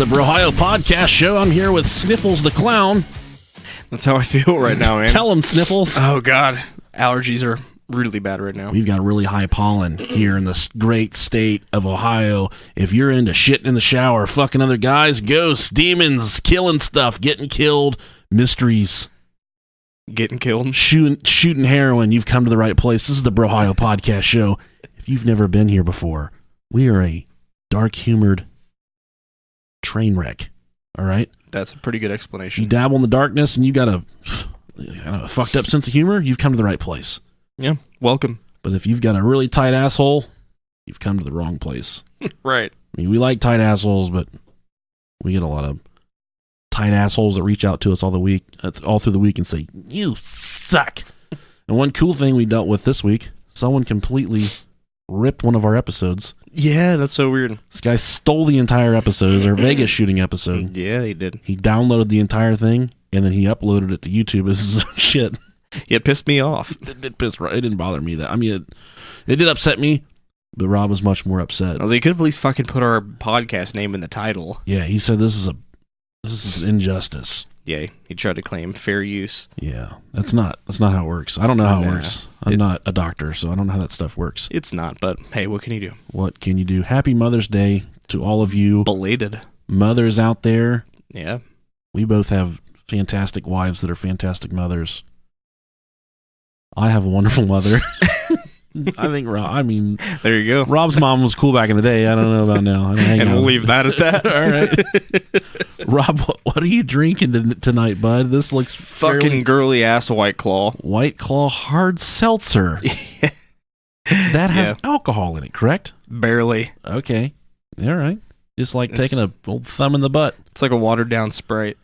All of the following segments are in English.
the Ohio Podcast Show. I'm here with Sniffles the Clown. That's how I feel right now, man. Tell him, Sniffles. Oh, God. Allergies are really bad right now. We've got really high pollen here in this great state of Ohio. If you're into shitting in the shower, fucking other guys, ghosts, demons, killing stuff, getting killed, mysteries, Getting killed? shooting heroin, you've come to the right place. This is the Ohio Podcast Show. If you've never been here before, we are a dark-humored train wreck. All right? That's a pretty good If explanation. you dabble in the darkness and you got a fucked up sense of humor, you've come to the right place. Yeah, welcome. But if you've got a really tight asshole, you've come to the wrong place. Right. I mean, we like tight assholes, but we get a lot of tight assholes that reach out to us all through the week and say, "You suck." And one cool thing we dealt with this week, someone completely ripped one of our episodes. Yeah, that's so weird. This guy stole the entire episode. It was our Vegas shooting episode. Yeah, he did. He downloaded the entire thing, and then he uploaded it to YouTube as his own shit. It pissed me off. It didn't bother me. It did upset me, but Rob was much more upset. I was like, you could have at least fucking put our podcast name in the title. Yeah, he said this is an injustice. Yeah, he tried to claim fair use. Yeah, that's not how it works. I don't know how it Nah. works. I'm not a doctor, so I don't know how that stuff works. It's not, but hey, what can you do? What can you do? Happy Mother's Day to all of you Belated. mothers out there. Yeah. We both have fantastic wives that are fantastic mothers. I have a wonderful mother. I think There you go. Rob's mom was cool back in the day. I don't know about now. I don't hang And out. we'll leave that at that. All right. Rob, what are you drinking tonight, bud? This looks Fucking girly ass White Claw. White Claw hard seltzer. That has alcohol in it, correct? Barely. Okay. All right. Just like taking a old thumb in the butt. It's like a watered down Sprite.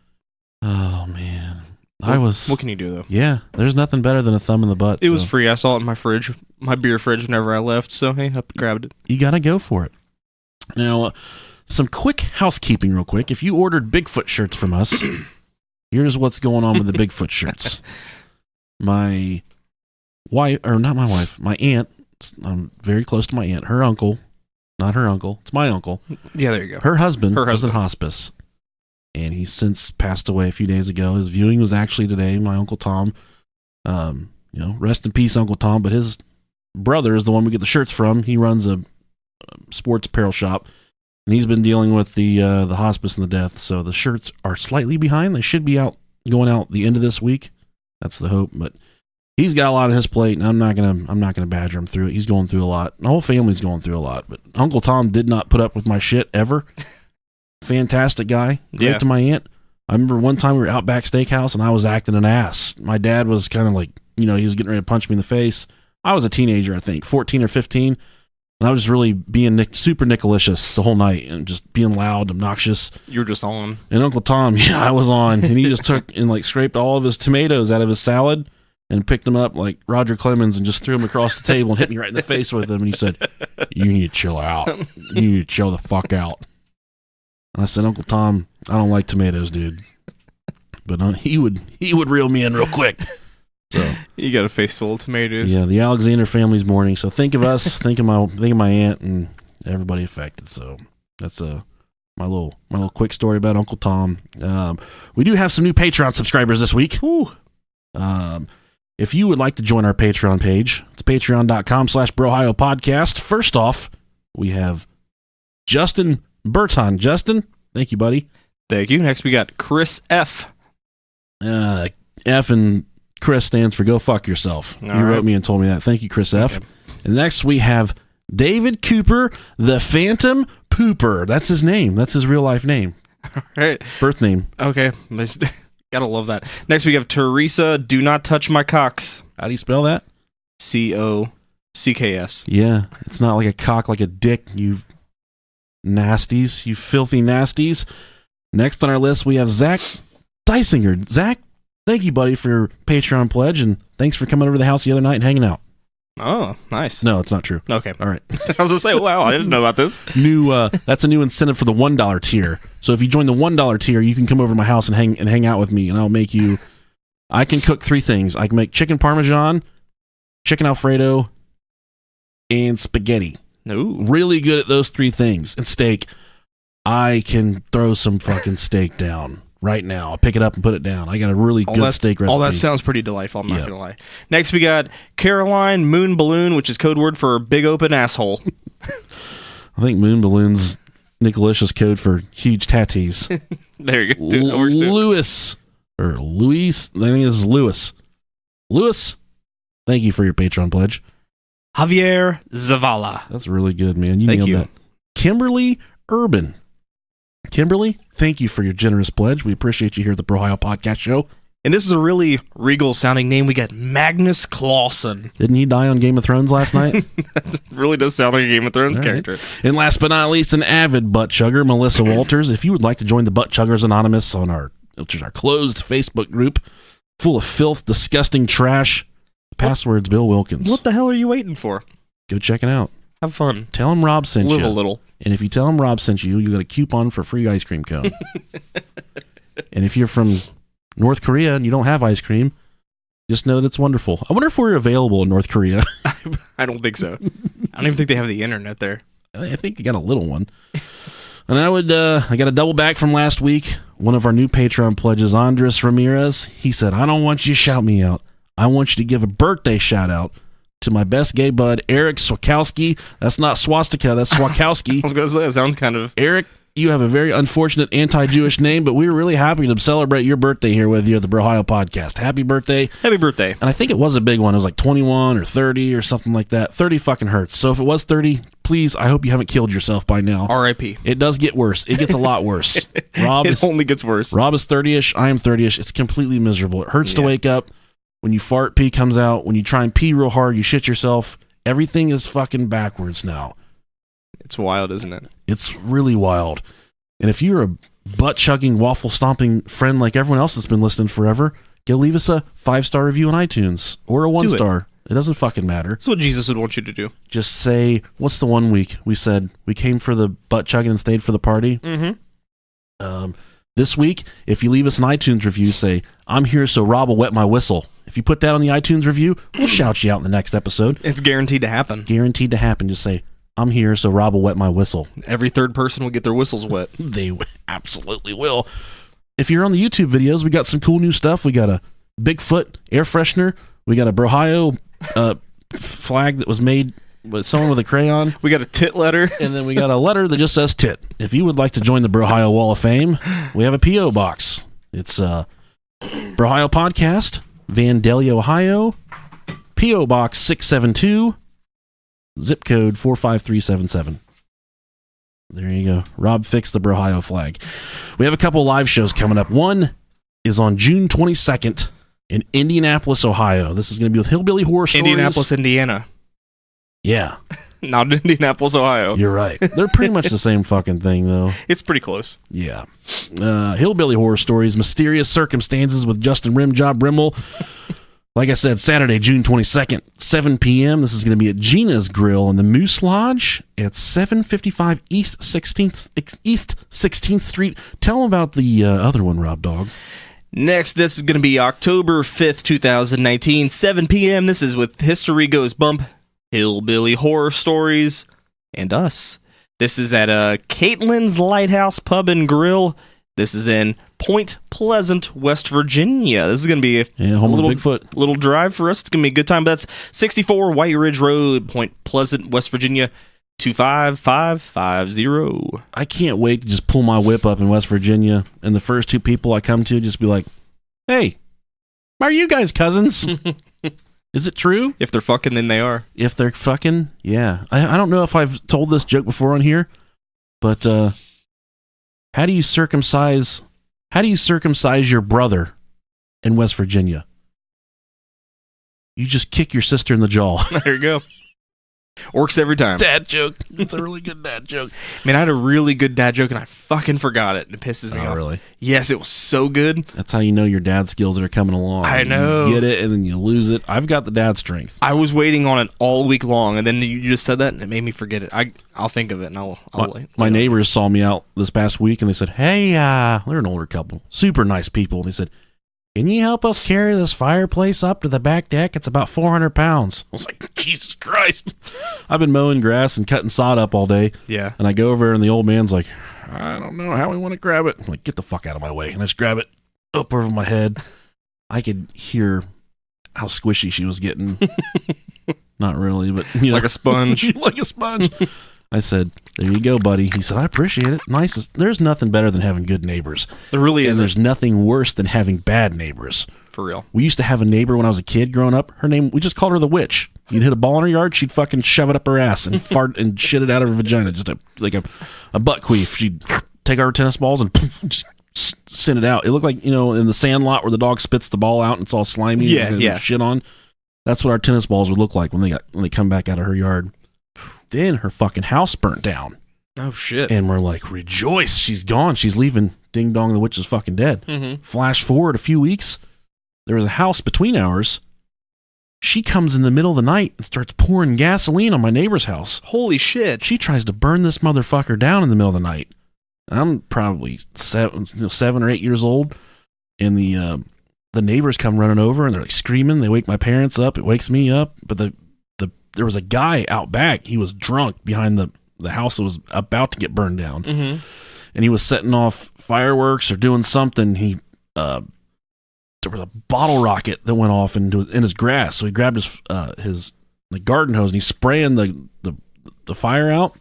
Oh, man. What can you do, though? Yeah, there's nothing better than a thumb in the butt. It was free. I saw it in my fridge, my beer fridge, whenever I left. So, hey, I grabbed it. You got to go for it. Now, some quick housekeeping real quick. If you ordered Bigfoot shirts from us, here's what's going on with the Bigfoot shirts. My wife, or not my wife, my aunt, I'm very close to my aunt, her uncle, not her uncle, it's my uncle. Yeah, there you go. Her husband was in hospice, and he's since passed away a few days ago. His viewing was actually today. My Uncle Tom, rest in peace, Uncle Tom, but his brother is the one we get the shirts from. He runs a sports apparel shop, and he's been dealing with the hospice and the death, so the shirts are slightly behind. They should be going out the end of this week. That's the hope, but he's got a lot on his plate, and I'm not gonna badger him through it. He's going through a lot. The whole family's going through a lot, but Uncle Tom did not put up with my shit ever. Fantastic guy. Great to my aunt. I remember one time we were out back steakhouse, and I was acting an ass. My dad was kind of like, he was getting ready to punch me in the face. I was a teenager, I think, 14 or 15, and I was just really being super Nickalicious the whole night and just being loud, obnoxious. You were just on. And Uncle Tom, I was on, and he just took and scraped all of his tomatoes out of his salad and picked them up like Roger Clemens and just threw them across the table and hit me right in the face with them. And he said, "You need to chill out. You need to chill the fuck out." And I said, "Uncle Tom, I don't like tomatoes, dude." But he would reel me in real quick. So You got a face full of tomatoes. yeah, the Alexander family's mourning. So think of us, think of my aunt and everybody affected. So that's my little quick story about Uncle Tom. We do have some new Patreon subscribers this week. Woo. If you would like to join our Patreon page, it's patreon.com/BroHioPodcast. First off, we have Justin Burton. Justin, thank you, buddy. Thank you. Next, we got Chris F. F and Chris stands for go fuck yourself. He wrote me and told me that. Thank you, Chris F. Okay. And next we have David Cooper, the Phantom Pooper. That's his name. That's his real life name. All right. Birth name. Okay. Gotta love that. Next, we have Teresa, do not touch my cocks. How do you spell that? COCKS. Yeah. It's not like a cock, like a dick, you nasties, you filthy nasties. Next on our list, we have Zach Dysinger. Zach, thank you, buddy, for your Patreon pledge, and thanks for coming over to the house the other night and hanging out. Oh, nice. No, it's not true. Okay. All right. I was going to say, wow, I didn't know about this. That's a new incentive for the $1 tier. So if you join the $1 tier, you can come over to my house and hang out with me, and I'll make you. I can cook 3 things. I can make chicken parmesan, chicken Alfredo, and spaghetti. Ooh. Really good at those 3 things. And steak. I can throw some fucking steak down right now. I'll pick it up and put it down. I got a really good steak recipe. All that sounds pretty delightful, I'm not going to lie. Next, we got Caroline Moon Balloon, which is code word for big open asshole. I think Moon Balloon's Nicolicious code for huge tatties. There you go. Dude, that works too. Louise. I think this is Lewis. Lewis, thank you for your Patreon pledge. Javier Zavala. That's really good, man. You Thank nailed you. that. Kimberly Urban. Kimberly, thank you for your generous pledge. We appreciate you here at the Brohio Podcast Show. And this is a really regal-sounding name. We got Magnus Clausen. Didn't he die on Game of Thrones last night? Really does sound like a Game of Thrones character. And last but not least, an avid butt chugger, Melissa Walters. If you would like to join the Butt Chuggers Anonymous which is our closed Facebook group, full of filth, disgusting trash, password's Bill Wilkins. What the hell are you waiting for? Go check it out. Have fun. Tell him Rob sent you. Live a little. And if you tell him Rob sent you, you got a coupon for free ice cream cone. And if you're from North Korea and you don't have ice cream, just know that it's wonderful. I wonder if we're available in North Korea. I don't think so. I don't even think they have the internet there. I think you got a little one. And I got a double back from last week. One of our new Patreon pledges, Andres Ramirez. He said, I don't want you to shout me out. I want you to give a birthday shout out to my best gay bud, Eric Swakowski. That's not swastika, that's Swakowski. I was going to say, that sounds kind of... Eric, you have a very unfortunate anti-Jewish name, but we were really happy to celebrate your birthday here with you at the Brohio Podcast. Happy birthday. Happy birthday. And I think it was a big one. It was like 21 or 30 or something like that. 30 fucking hurts. So if it was 30, please, I hope you haven't killed yourself by now. R.I.P. It does get worse. It gets a lot worse. It only gets worse. Rob is 30-ish. I am 30-ish. It's completely miserable. It hurts to wake up. When you fart, pee comes out. When you try and pee real hard, you shit yourself. Everything is fucking backwards now. It's wild, isn't it? It's really wild. And if you're a butt-chugging, waffle-stomping friend like everyone else that's been listening forever, go leave us a 5-star review on iTunes or a 1-star. It doesn't fucking matter. That's what Jesus would want you to do. Just say, what's the one week we said we came for the butt-chugging and stayed for the party? Mm-hmm. This week, if you leave us an iTunes review, say, I'm here so Rob will wet my whistle. If you put that on the iTunes review, we'll shout you out in the next episode. It's guaranteed to happen. Guaranteed to happen. Just say, I'm here so Rob will wet my whistle. Every third person will get their whistles wet. They absolutely will. If you're on the YouTube videos, we got some cool new stuff. We got a Bigfoot air freshener. We got a Brohio flag that was made with someone with a crayon. We got a tit letter. And then we got a letter that just says tit. If you would like to join the Brohio Wall of Fame, we have a P.O. box. It's Brohio Podcast, Vandalia, Ohio, P.O. Box 672, zip code 45377. There you go. Rob fixed the Brohio flag. We have a couple live shows coming up. One is on June 22nd in Indianapolis, Ohio. This is going to be with Hillbilly Horror Stories. Indianapolis, Indiana. Yeah. Not Indianapolis, Ohio. You're right. They're pretty much the same fucking thing, though. It's pretty close. Yeah. Hillbilly Horror Stories, Mysterious Circumstances with Justin Rimjob Rimmel. Like I said, Saturday, June 22nd, 7 p.m. This is going to be at Gina's Grill in the Moose Lodge at 755 East 16th Street. Tell them about the other one, Rob Dog. Next, this is going to be October 5th, 2019, 7 p.m. This is with History Goes Bump, Hillbilly Horror Stories, and us. This is at Caitlin's Lighthouse Pub and Grill. This is in Point Pleasant, West Virginia. This is going to be home of Bigfoot. Little drive for us. It's going to be a good time. That's 64 White Ridge Road, Point Pleasant, West Virginia, 25550. I can't wait to just pull my whip up in West Virginia, and the first two people I come to just be like, hey, are you guys cousins? Is it true? If they're fucking, then they are. If they're fucking, yeah. I don't know if I've told this joke before on here, but how do you circumcise your brother in West Virginia? You just kick your sister in the jaw. There you go. Works every time. Dad joke. It's a really good dad joke. Man, I had a really good dad joke and I fucking forgot it. It pisses me off. Really? Yes, it was so good. That's how you know your dad skills are coming along. I know. You get it and then you lose it. I've got the dad strength. I was waiting on it all week long and then you just said that and it made me forget it. I'll think of it and I'll my neighbors saw me out this past week and they said, hey, they're an older couple. Super nice people. They said, can you help us carry this fireplace up to the back deck? It's about 400 pounds. I was like, Jesus Christ. I've been mowing grass and cutting sod up all day. Yeah. And I go over and the old man's like, I don't know how we want to grab it. I'm like, get the fuck out of my way. And I just grab it up over my head. I could hear how squishy she was getting. Not really, but you know, like a sponge. Like a sponge. I said, there you go, buddy. He said, I appreciate it. Nice. There's nothing better than having good neighbors. There really is. And there's nothing worse than having bad neighbors. For real. We used to have a neighbor when I was a kid growing up. Her name, we just called her the witch. You'd hit a ball in her yard, she'd fucking shove it up her ass and fart and shit it out of her vagina. Just like a butt queef. She'd take our tennis balls and just send it out. It looked like, you know, in the sand lot where the dog spits the ball out and it's all slimy and shit on. That's what our tennis balls would look like when they come back out of her yard. Then her fucking house burnt down. Oh, shit. And we're like, rejoice. She's gone. She's leaving. Ding dong, the witch is fucking dead. Mm-hmm. Flash forward a few weeks. There was a house between ours. She comes in the middle of the night and starts pouring gasoline on my neighbor's house. Holy shit. She tries to burn this motherfucker down in the middle of the night. I'm probably 7 or 8 years old. And the neighbors come running over and they're like screaming. They wake my parents up. It wakes me up. But there was a guy out back. He was drunk behind the house that was about to get burned down. Mm-hmm. And he was setting off fireworks or doing something. There was a bottle rocket that went off in his grass. So he grabbed his garden hose and he's spraying the fire out.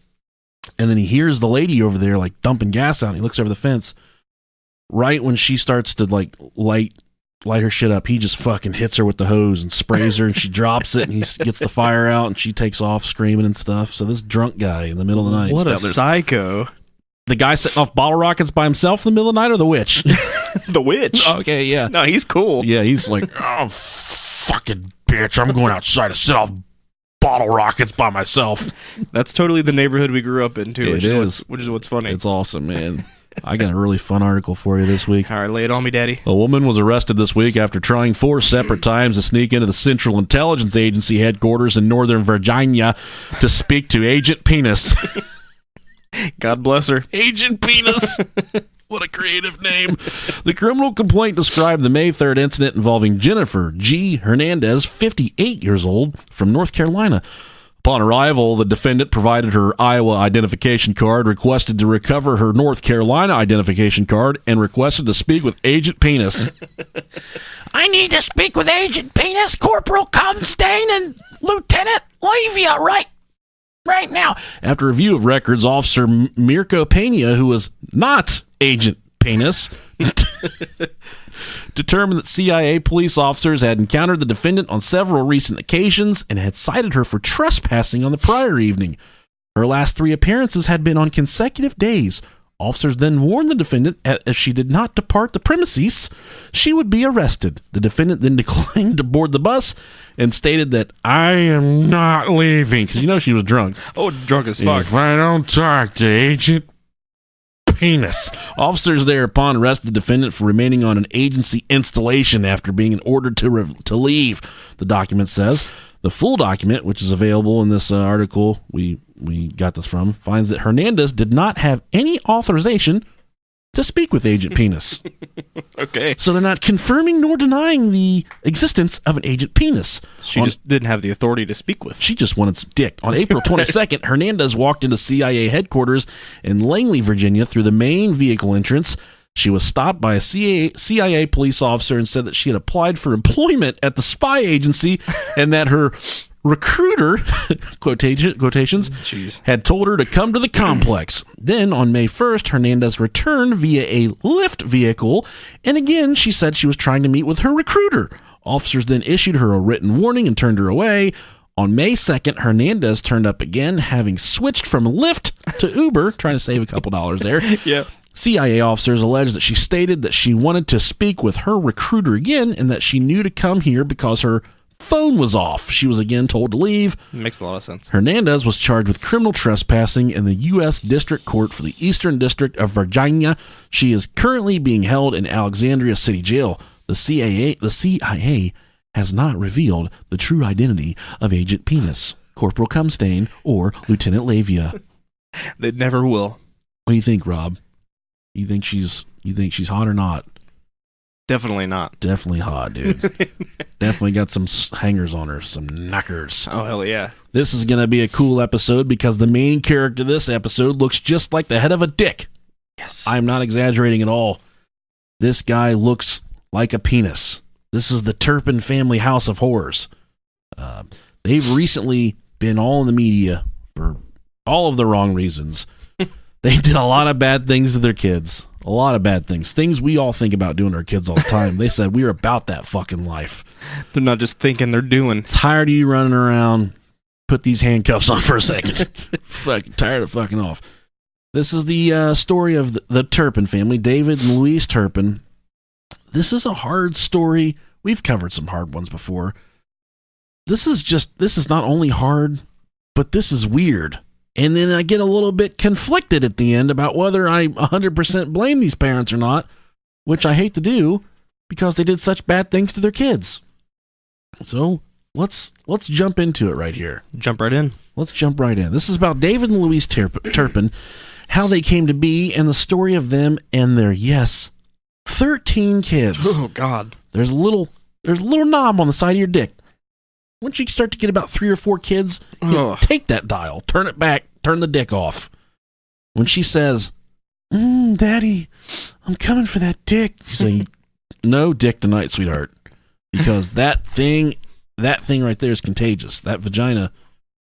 And then he hears the lady over there like dumping gas out. And he looks over the fence. Right when she starts to like light her shit up, he just fucking hits her with the hose and sprays her, and she drops it, and he gets the fire out, and she takes off screaming and stuff. So this drunk guy in the middle of the night. What a psycho. The guy setting off bottle rockets by himself in the middle of the night, or the witch? The witch. Okay, yeah. No, he's cool. Yeah, he's like, oh, fucking bitch, I'm going outside to set off bottle rockets by myself. That's totally the neighborhood we grew up in, too. It is. Which is what's funny. It's awesome, man. I got a really fun article for you this week. All right, lay it on me, Daddy. A woman was arrested this week after trying 4 separate times to sneak into the Central Intelligence Agency headquarters in Northern Virginia to speak to Agent Penis. God bless her. Agent Penis. What a creative name. The criminal complaint described the May 3rd incident involving Jennifer G. Hernandez, 58 years old, from North Carolina. Upon arrival, the defendant provided her Iowa identification card, requested to recover her North Carolina identification card, and requested to speak with Agent Penis. I need to speak with Agent Penis, Corporal Constein, and Lieutenant Levia right now. After review of records, Officer Mirko Pena, who was not Agent Penis, determined that CIA police officers had encountered the defendant on several recent occasions and had cited her for trespassing on the prior evening. Her last 3 appearances had been on consecutive days. Officers then warned the defendant that if she did not depart the premises, she would be arrested. The defendant then declined to board the bus and stated that, I am not leaving, because you know she was drunk. Oh, drunk as fuck. If I don't talk to Agent Penis. Officers thereupon arrested the defendant for remaining on an agency installation after being ordered to leave, the document says. The full document, which is available in this article we got this from, finds that Hernandez did not have any authorization to speak with Agent Penis. Okay. So they're not confirming nor denying the existence of an Agent Penis. She just didn't have the authority to speak with. She just wanted some dick. On April 22nd, Hernandez walked into CIA headquarters in Langley, Virginia through the main vehicle entrance. She was stopped by a CIA police officer and said that she had applied for employment at the spy agency and that her recruiter, quotations, had told her to come to the complex. Then, on May 1st, Hernandez returned via a Lyft vehicle, and again, she said she was trying to meet with her recruiter. Officers then issued her a written warning and turned her away. On May 2nd, Hernandez turned up again, having switched from Lyft to Uber, trying to save a couple dollars there. Yeah. CIA officers alleged that she stated that she wanted to speak with her recruiter again and that she knew to come here because her phone was off. She was again told to leave. Makes a lot of sense. Hernandez was charged with criminal trespassing in the U.S. District Court for the Eastern District of Virginia. She is currently being held in Alexandria City Jail. The CIA has not revealed the true identity of Agent Penis, Corporal Cumstain, or Lieutenant Levia. They never will. What do you think, Rob? You think she's hot or not? Definitely not. Definitely hot, dude. Definitely got some hangers on her, some knockers. Oh, hell yeah. This is going to be a cool episode because the main character of this episode looks just like the head of a dick. Yes. I'm not exaggerating at all. This guy looks like a penis. This is the Turpin family house of horrors. They've recently been all in the media for all of the wrong reasons. They did a lot of bad things to their kids. A lot of bad things. Things we all think about doing to our kids all the time. They said, we're about that fucking life. They're not just thinking, they're doing. Tired of you running around. Put these handcuffs on for a second. Fucking tired of fucking off. This is the story of the Turpin family, David and Louise Turpin. This is a hard story. We've covered some hard ones before. This is not only hard, but this is weird. And then I get a little bit conflicted at the end about whether I 100% blame these parents or not, which I hate to do because they did such bad things to their kids. So let's jump into it right here. Jump right in. Let's jump right in. This is about David and Louise Turpin, how they came to be, and the story of them and their, 13 kids. Oh, God. There's a little knob on the side of your dick. Once you start to get about 3 or 4 kids, take that dial, turn it back, turn the dick off. When she says, Daddy, I'm coming for that dick, you say, no dick tonight, sweetheart. Because that thing right there is contagious. That vagina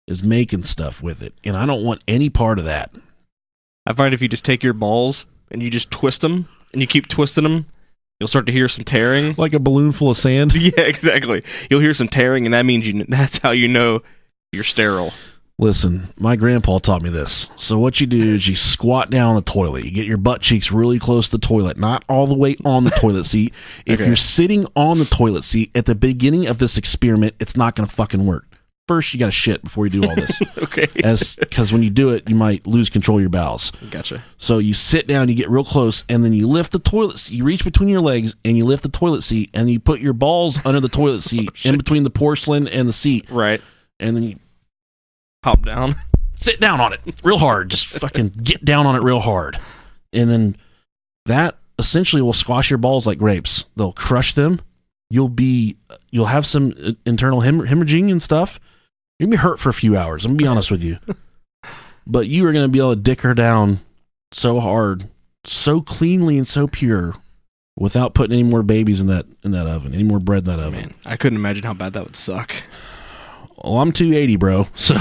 is making stuff with it. And I don't want any part of that. I find if you just take your balls and you just twist them and you keep twisting them, you'll start to hear some tearing. Like a balloon full of sand? Yeah, exactly. You'll hear some tearing, and that means that's how you know you're sterile. Listen, my grandpa taught me this. So what you do is you squat down on the toilet. You get your butt cheeks really close to the toilet, not all the way on the toilet seat. If you're sitting on the toilet seat at the beginning of this experiment, it's not going to fucking work. First, you got to shit before you do all this. Okay. Because when you do it, you might lose control of your bowels. Gotcha. So you sit down, you get real close, and then you lift the toilet seat. You reach between your legs, and you lift the toilet seat, and you put your balls under the toilet seat, in between the porcelain and the seat. Right. And then you hop down. Sit down on it real hard. Just fucking get down on it real hard. And then that essentially will squash your balls like grapes. They'll crush them. You'll have some internal hemorrhaging and stuff. You're going to be hurt for a few hours. I'm going to be honest with you. But you are going to be able to dick her down so hard, so cleanly and so pure without putting any more babies in that oven, any more bread in that oven. Man, I couldn't imagine how bad that would suck. Well, I'm 280, bro. So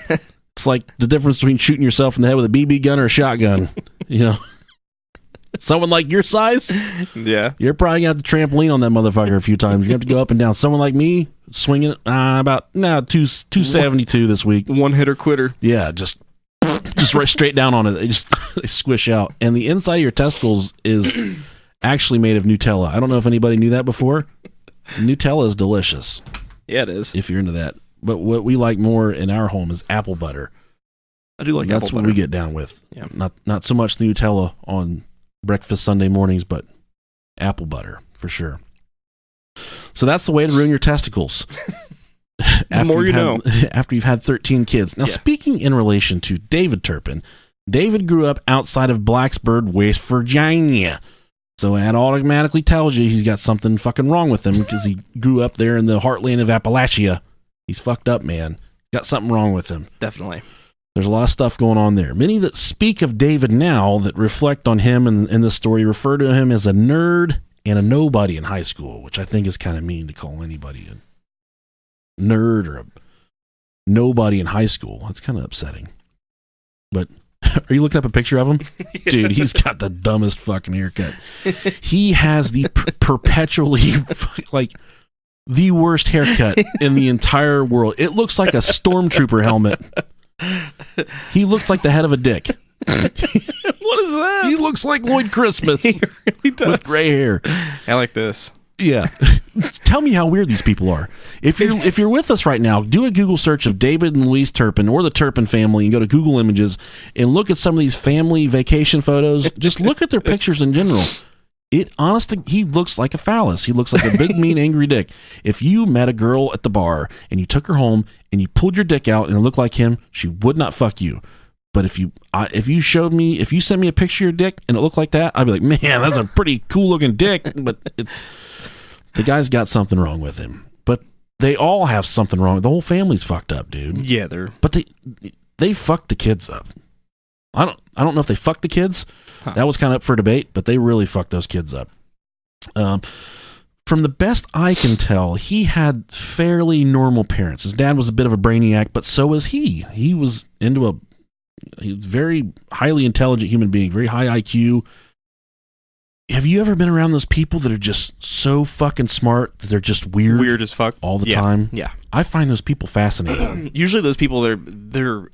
it's like the difference between shooting yourself in the head with a BB gun or a shotgun. You know, someone like your size, yeah, you're probably gonna have to trampoline on that motherfucker a few times. You have to go up and down. Someone like me, swinging about 272 this week. One hitter quitter. Yeah, just right straight down on it. They squish out, and the inside of your testicles is actually made of Nutella. I don't know if anybody knew that before. Nutella is delicious. Yeah, it is. If you're into that. But what we like more in our home is apple butter. I do like apple butter. That's what we get down with. Yeah. Not so much the Nutella on breakfast Sunday mornings, but apple butter for sure. So that's the way to ruin your testicles. The more you know. After you've had 13 kids. Now, speaking in relation to David Turpin, David grew up outside of Blacksburg, West Virginia. So that automatically tells you he's got something fucking wrong with him because he grew up there in the heartland of Appalachia. He's fucked up, man. Got something wrong with him. Definitely. There's a lot of stuff going on there. Many that speak of David now that reflect on him in this story refer to him as a nerd and a nobody in high school, which I think is kind of mean to call anybody a nerd or a nobody in high school. That's kind of upsetting. But are you looking up a picture of him? Yeah. Dude, he's got the dumbest fucking haircut. He has the perpetually, like, the worst haircut in the entire world. It looks like a stormtrooper helmet. He looks like the head of a dick. What is that? He looks like Lloyd Christmas. He really does. With gray hair. I like this. Yeah. Tell me how weird these people are. If you're with us right now, do a Google search of David and Louise Turpin or the Turpin family and go to Google Images and look at some of these family vacation photos. Just look at their pictures in general. He looks like a phallus. He looks like a big, mean, angry dick. If you met a girl at the bar and you took her home and you pulled your dick out and it looked like him, she would not fuck you. But if you sent me a picture of your dick and it looked like that, I'd be like, man, that's a pretty cool looking dick. But the guy's got something wrong with him. But they all have something wrong. The whole family's fucked up, dude. Yeah, But they fucked the kids up. I don't know if they fucked the kids. Huh. That was kind of up for debate, but they really fucked those kids up. From the best I can tell, he had fairly normal parents. His dad was a bit of a brainiac, but so was he. He was very highly intelligent human being, very high IQ. Have you ever been around those people that are just so fucking smart that they're just weird as fuck all the time? Yeah. I find those people fascinating. Usually those people, they're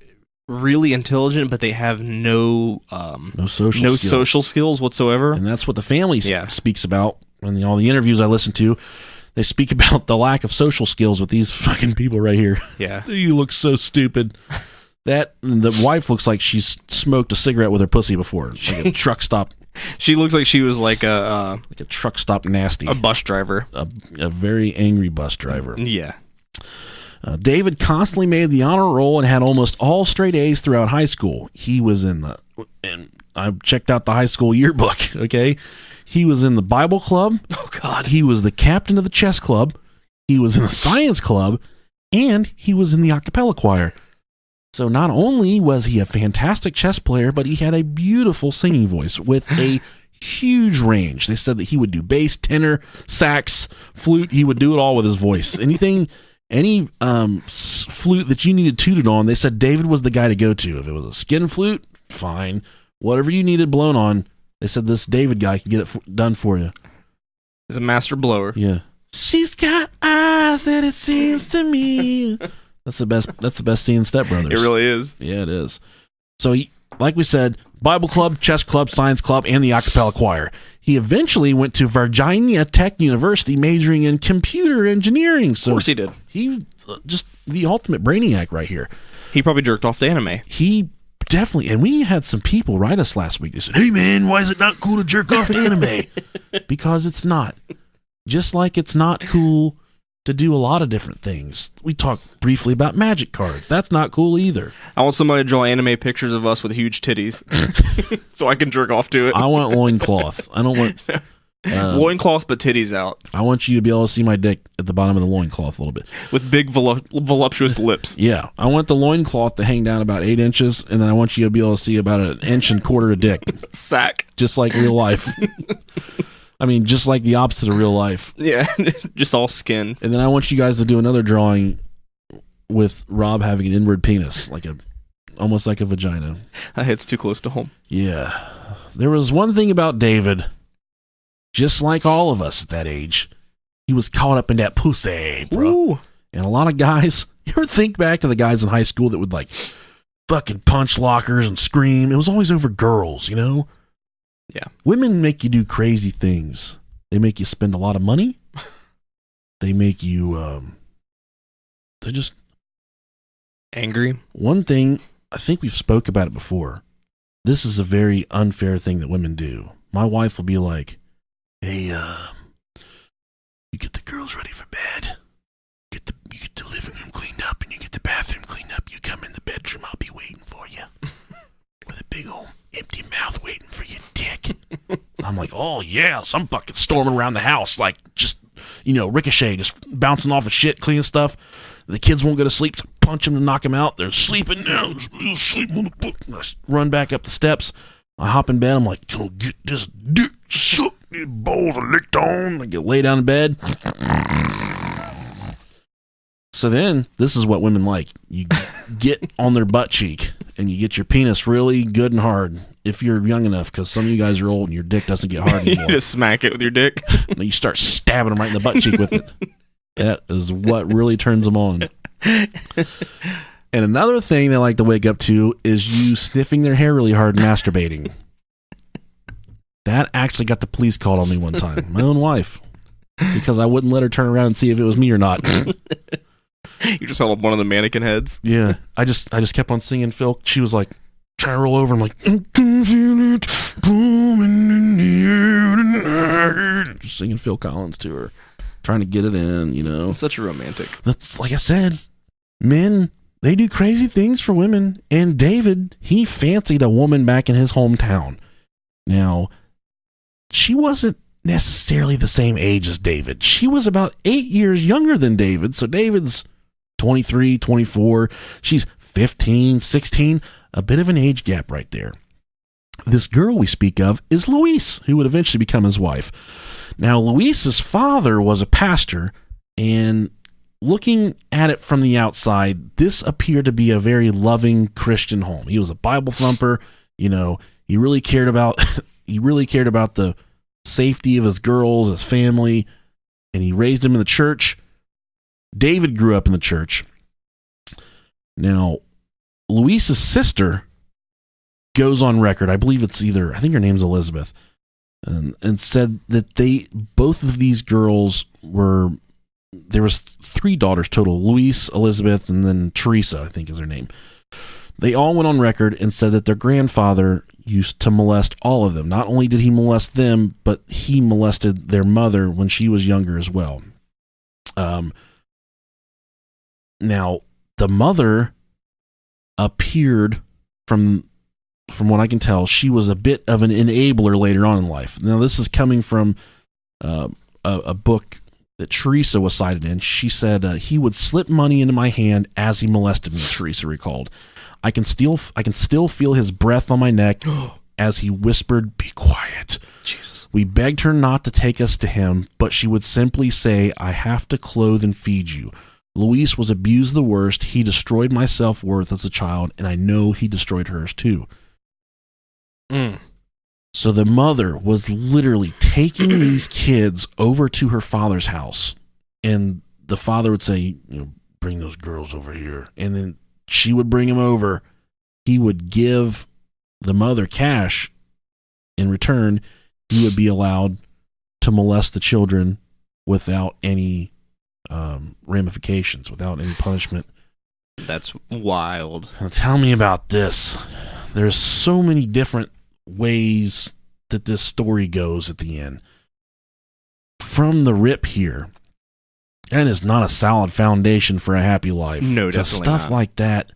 really intelligent, but they have no social skills whatsoever. And that's what the family speaks about. And all the interviews I listen to, they speak about the lack of social skills with these fucking people right here. Yeah. You look so stupid. The wife looks like she's smoked a cigarette with her pussy before. Like a truck stop. She looks like she was like a truck stop nasty. A bus driver. A very angry bus driver. Yeah. David constantly made the honor roll and had almost all straight A's throughout high school. He was and I checked out the high school yearbook, okay? He was in the Bible club. Oh, God. He was the captain of the chess club. He was in the science club. And he was in the a cappella choir. So not only was he a fantastic chess player, but he had a beautiful singing voice with a huge range. They said that he would do bass, tenor, sax, flute. He would do it all with his voice. Any flute that you needed tooted on, they said David was the guy to go to. If it was a skin flute, fine. Whatever you needed blown on, they said this David guy can get it done for you. He's a master blower. Yeah. She's got eyes that it seems to me. That's the best scene in Step Brothers. It really is. Yeah, it is. So, like we said, Bible club, chess club, science club, and the a cappella choir. He eventually went to Virginia Tech University, majoring in computer engineering. So of course he did. He just the ultimate brainiac right here. He probably jerked off to anime. He definitely, and we had some people write us last week. They said, "Hey man, why is it not cool to jerk off to anime?" Because it's not. Just like it's not cool to do a lot of different things. We talked briefly about magic cards. That's not cool either. I want somebody to draw anime pictures of us with huge titties so I can jerk off to it. I want loincloth. I don't want... loincloth, but titties out. I want you to be able to see my dick at the bottom of the loincloth a little bit. With big, voluptuous lips. Yeah. I want the loincloth to hang down about 8 inches, and then I want you to be able to see about an inch and quarter of dick. Sack. Just like real life. I mean, just like the opposite of real life. Yeah, just all skin. And then I want you guys to do another drawing with Rob having an inward penis, almost like a vagina. That hits too close to home. Yeah. There was one thing about David, just like all of us at that age, he was caught up in that pussy, bro. Ooh. And a lot of guys, you ever think back to the guys in high school that would fucking punch lockers and scream? It was always over girls, you know? Yeah. Women make you do crazy things. They make you spend a lot of money. They make you, they're just... angry. One thing, I think we've spoke about it before. This is a very unfair thing that women do. My wife will be like, "Hey, you get the girls ready for bed. You get the living room cleaned up and you get the bathroom cleaned up. You come in the bedroom, I'll be waiting for you. With a big old empty mouth waiting for your dick." I'm like, "Oh yeah, some fucking storming around the house, ricochet, just bouncing off of shit, cleaning stuff. The kids won't go to sleep, so punch them and knock them out. They're sleeping now. Sleep on the book." I run back up the steps. I hop in bed. I'm like, "Go get this dick sucked. These balls are licked on." I get lay down in bed. So then, this is what women like. You get on their butt cheek and you get your penis really good and hard if you're young enough, because some of you guys are old and your dick doesn't get hard anymore. You just smack it with your dick. You start stabbing them right in the butt cheek with it. That is what really turns them on. And another thing they like to wake up to is you sniffing their hair really hard and masturbating. That actually got the police called on me one time. My own wife. Because I wouldn't let her turn around and see if it was me or not. You just held up one of the mannequin heads. Yeah. I just kept on singing, Phil. She was like, trying to roll over. I'm like, just singing Phil Collins to her. Trying to get it in, you know. Such a romantic. That's, like I said, men, they do crazy things for women. And David, he fancied a woman back in his hometown. Now, she wasn't necessarily the same age as David. She was about 8 years younger than David. So David's 23, 24. She's 15, 16, a bit of an age gap right there. This girl we speak of is Louise, who would eventually become his wife. Now, Louise's father was a pastor, and looking at it from the outside, this appeared to be a very loving Christian home. He was a Bible thumper. You know, he really cared about the safety of his girls, his family, and he raised them in the church. David grew up in the church. Now, Louise's sister goes on record, I think her name's Elizabeth, and said that both of these girls there was 3 daughters total, Louise, Elizabeth, and then Teresa, I think is her name. They all went on record and said that their grandfather used to molest all of them. Not only did he molest them, but he molested their mother when she was younger as well. Now, the mother appeared, from what I can tell, she was a bit of an enabler later on in life. Now, this is coming from a book that Teresa was cited in. She said, he would slip money into my hand as he molested me, Teresa recalled. I can still feel his breath on my neck as he whispered, "Be quiet." Jesus. We begged her not to take us to him, but she would simply say, "I have to clothe and feed you." Louise was abused the worst. He destroyed my self-worth as a child, and I know he destroyed hers too. So the mother was literally taking these kids over to her father's house, and the father would say, "Bring those girls over here," and then she would bring him over. He would give the mother cash. In return, he would be allowed to molest the children without any ramifications, without any punishment. That's wild. Now, tell me about this. There's so many different ways that this story goes at the end. From the rip here, that is not a solid foundation for a happy life. No, definitely stuff not. like that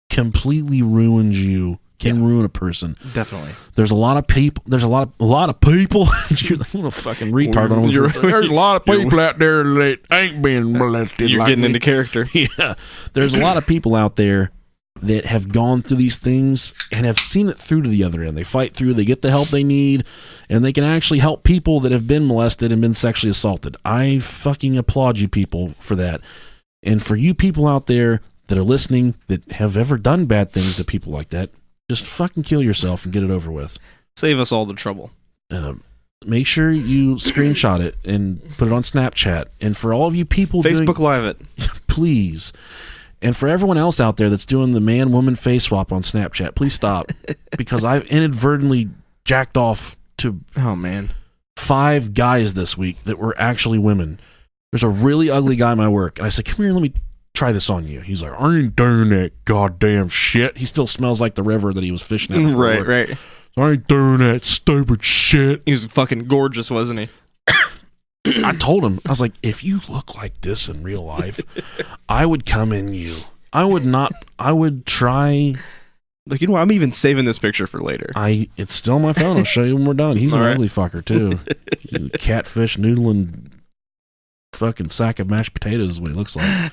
completely ruins you. Can ruin a person. Definitely. There's a lot of people. There's a lot of people. You're a fucking retard. There's a lot of people out there that ain't been molested. You're getting into character. Yeah. There's a lot of people out there that have gone through these things and have seen it through to the other end. They fight through, they get the help they need, and they can actually help people that have been molested and been sexually assaulted. I fucking applaud you people for that. And for you people out there that are listening that have ever done bad things to people like that, just fucking kill yourself and get it over with. Save us all the trouble. Make sure you screenshot it and put it on Snapchat. And for all of you people Facebook Live it. Please. And for everyone else out there that's doing the man-woman face swap on Snapchat, please stop. Because I've inadvertently jacked off to 5 guys this week that were actually women. There's a really ugly guy at my work, and I said, "Come here, let me try this on you." He's like, "I ain't doing that goddamn shit." He still smells like the river that he was fishing at. Right. "I ain't doing that stupid shit." He was fucking gorgeous, wasn't he? I told him, I was like, "If you look like this in real life, I would come in you. I would try." Like, I'm even saving this picture for later. It's still on my phone. I'll show you when we're done. He's an All right. ugly fucker too. Catfish noodling fucking sack of mashed potatoes is what he looks like.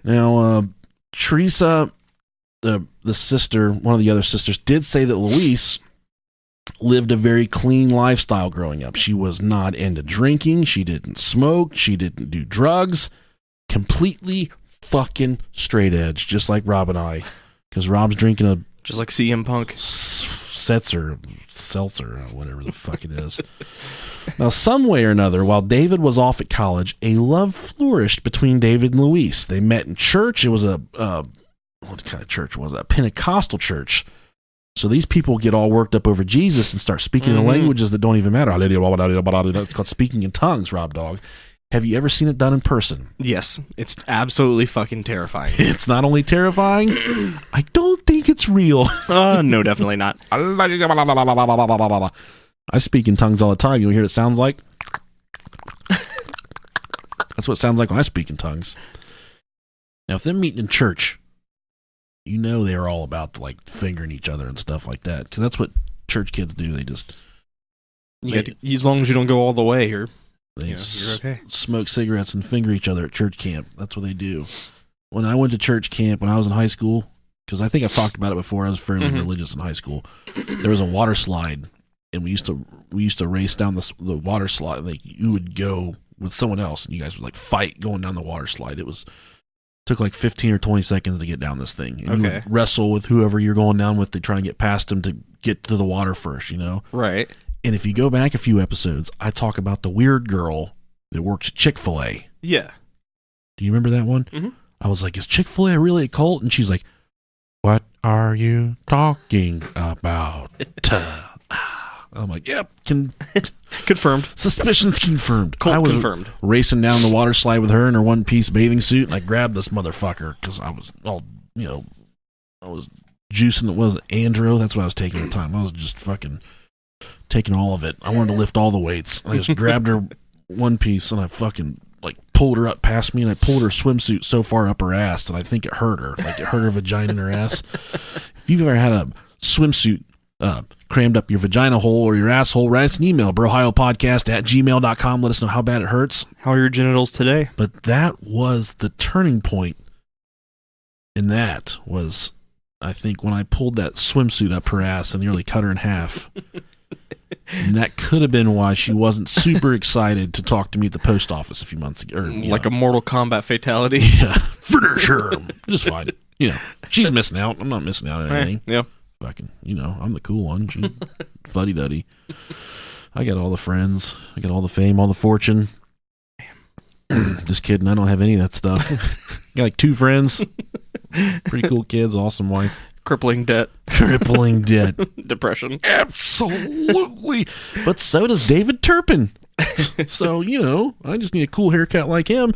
Now, Teresa, the sister, one of the other sisters, did say that Louise lived a very clean lifestyle growing up. She was not into drinking. She didn't smoke. She didn't do drugs. Completely fucking straight edge, just like Rob and I. Because Rob's drinking just like CM Punk. Seltzer, or whatever the fuck it is. Now, some way or another, while David was off at college, a love flourished between David and Louise. They met in church. It was what kind of church was that? A Pentecostal church. So these people get all worked up over Jesus and start speaking in languages that don't even matter. It's called speaking in tongues, Rob Dog. Have you ever seen it done in person? Yes. It's absolutely fucking terrifying. It's not only terrifying, I don't think it's real. No, definitely not. I speak in tongues all the time. You hear what it sounds like? That's what it sounds like when I speak in tongues. Now, if they're meeting in church, you know they're all about the, fingering each other and stuff like that. Because that's what church kids do. They just... as long as you don't go all the way here. They you're okay. Smoke cigarettes and finger each other at church camp. That's what they do. when I went to church camp when I was in high school, because I think I've talked about it before. I was fairly religious in high school. There was a water slide, and we used to race down the water slide. Like you would go with someone else, and you guys would like fight going down the water slide. Took like 15 or 20 seconds to get down this thing. And you would wrestle with whoever you're going down with to try and get past them to get to the water first, you know? Right. And if you go back a few episodes, I talk about the weird girl that works at Chick-fil-A. Yeah. Do you remember that one? Mm-hmm. I was like, is Chick-fil-A really a cult? And she's like, what are you talking about? I'm like, yep, confirmed. Suspicions confirmed. Cult I was confirmed. Racing down the water slide with her in her one-piece bathing suit, and I grabbed this motherfucker because I was all, I was juicing. It was Andro. That's what I was taking at the time. I was just fucking taking all of it. I wanted to lift all the weights. I just grabbed her one piece and I fucking like pulled her up past me, and I pulled her swimsuit so far up her ass that I think it hurt her. Like it hurt her vagina in her ass. If you've ever had a swimsuit crammed up your vagina hole or your asshole, write us an email, brohiopodcast@gmail.com. Let us know how bad it hurts. How are your genitals today? But that was the turning point. And that was, I think, when I pulled that swimsuit up her ass and nearly cut her in half. And that could have been why she wasn't super excited to talk to me at the post office a few months ago. Like a Mortal Kombat fatality. Yeah, for sure. Just fine. She's missing out. I'm not missing out on anything. Yeah. Fucking, I'm the cool one. She's fuddy-duddy. I got all the friends. I got all the fame, all the fortune. Just kidding. I don't have any of that stuff. Got like 2 friends. Pretty cool kids. Awesome wife. Crippling debt. Depression. Absolutely. But so does David Turpin. So, I just need a cool haircut like him.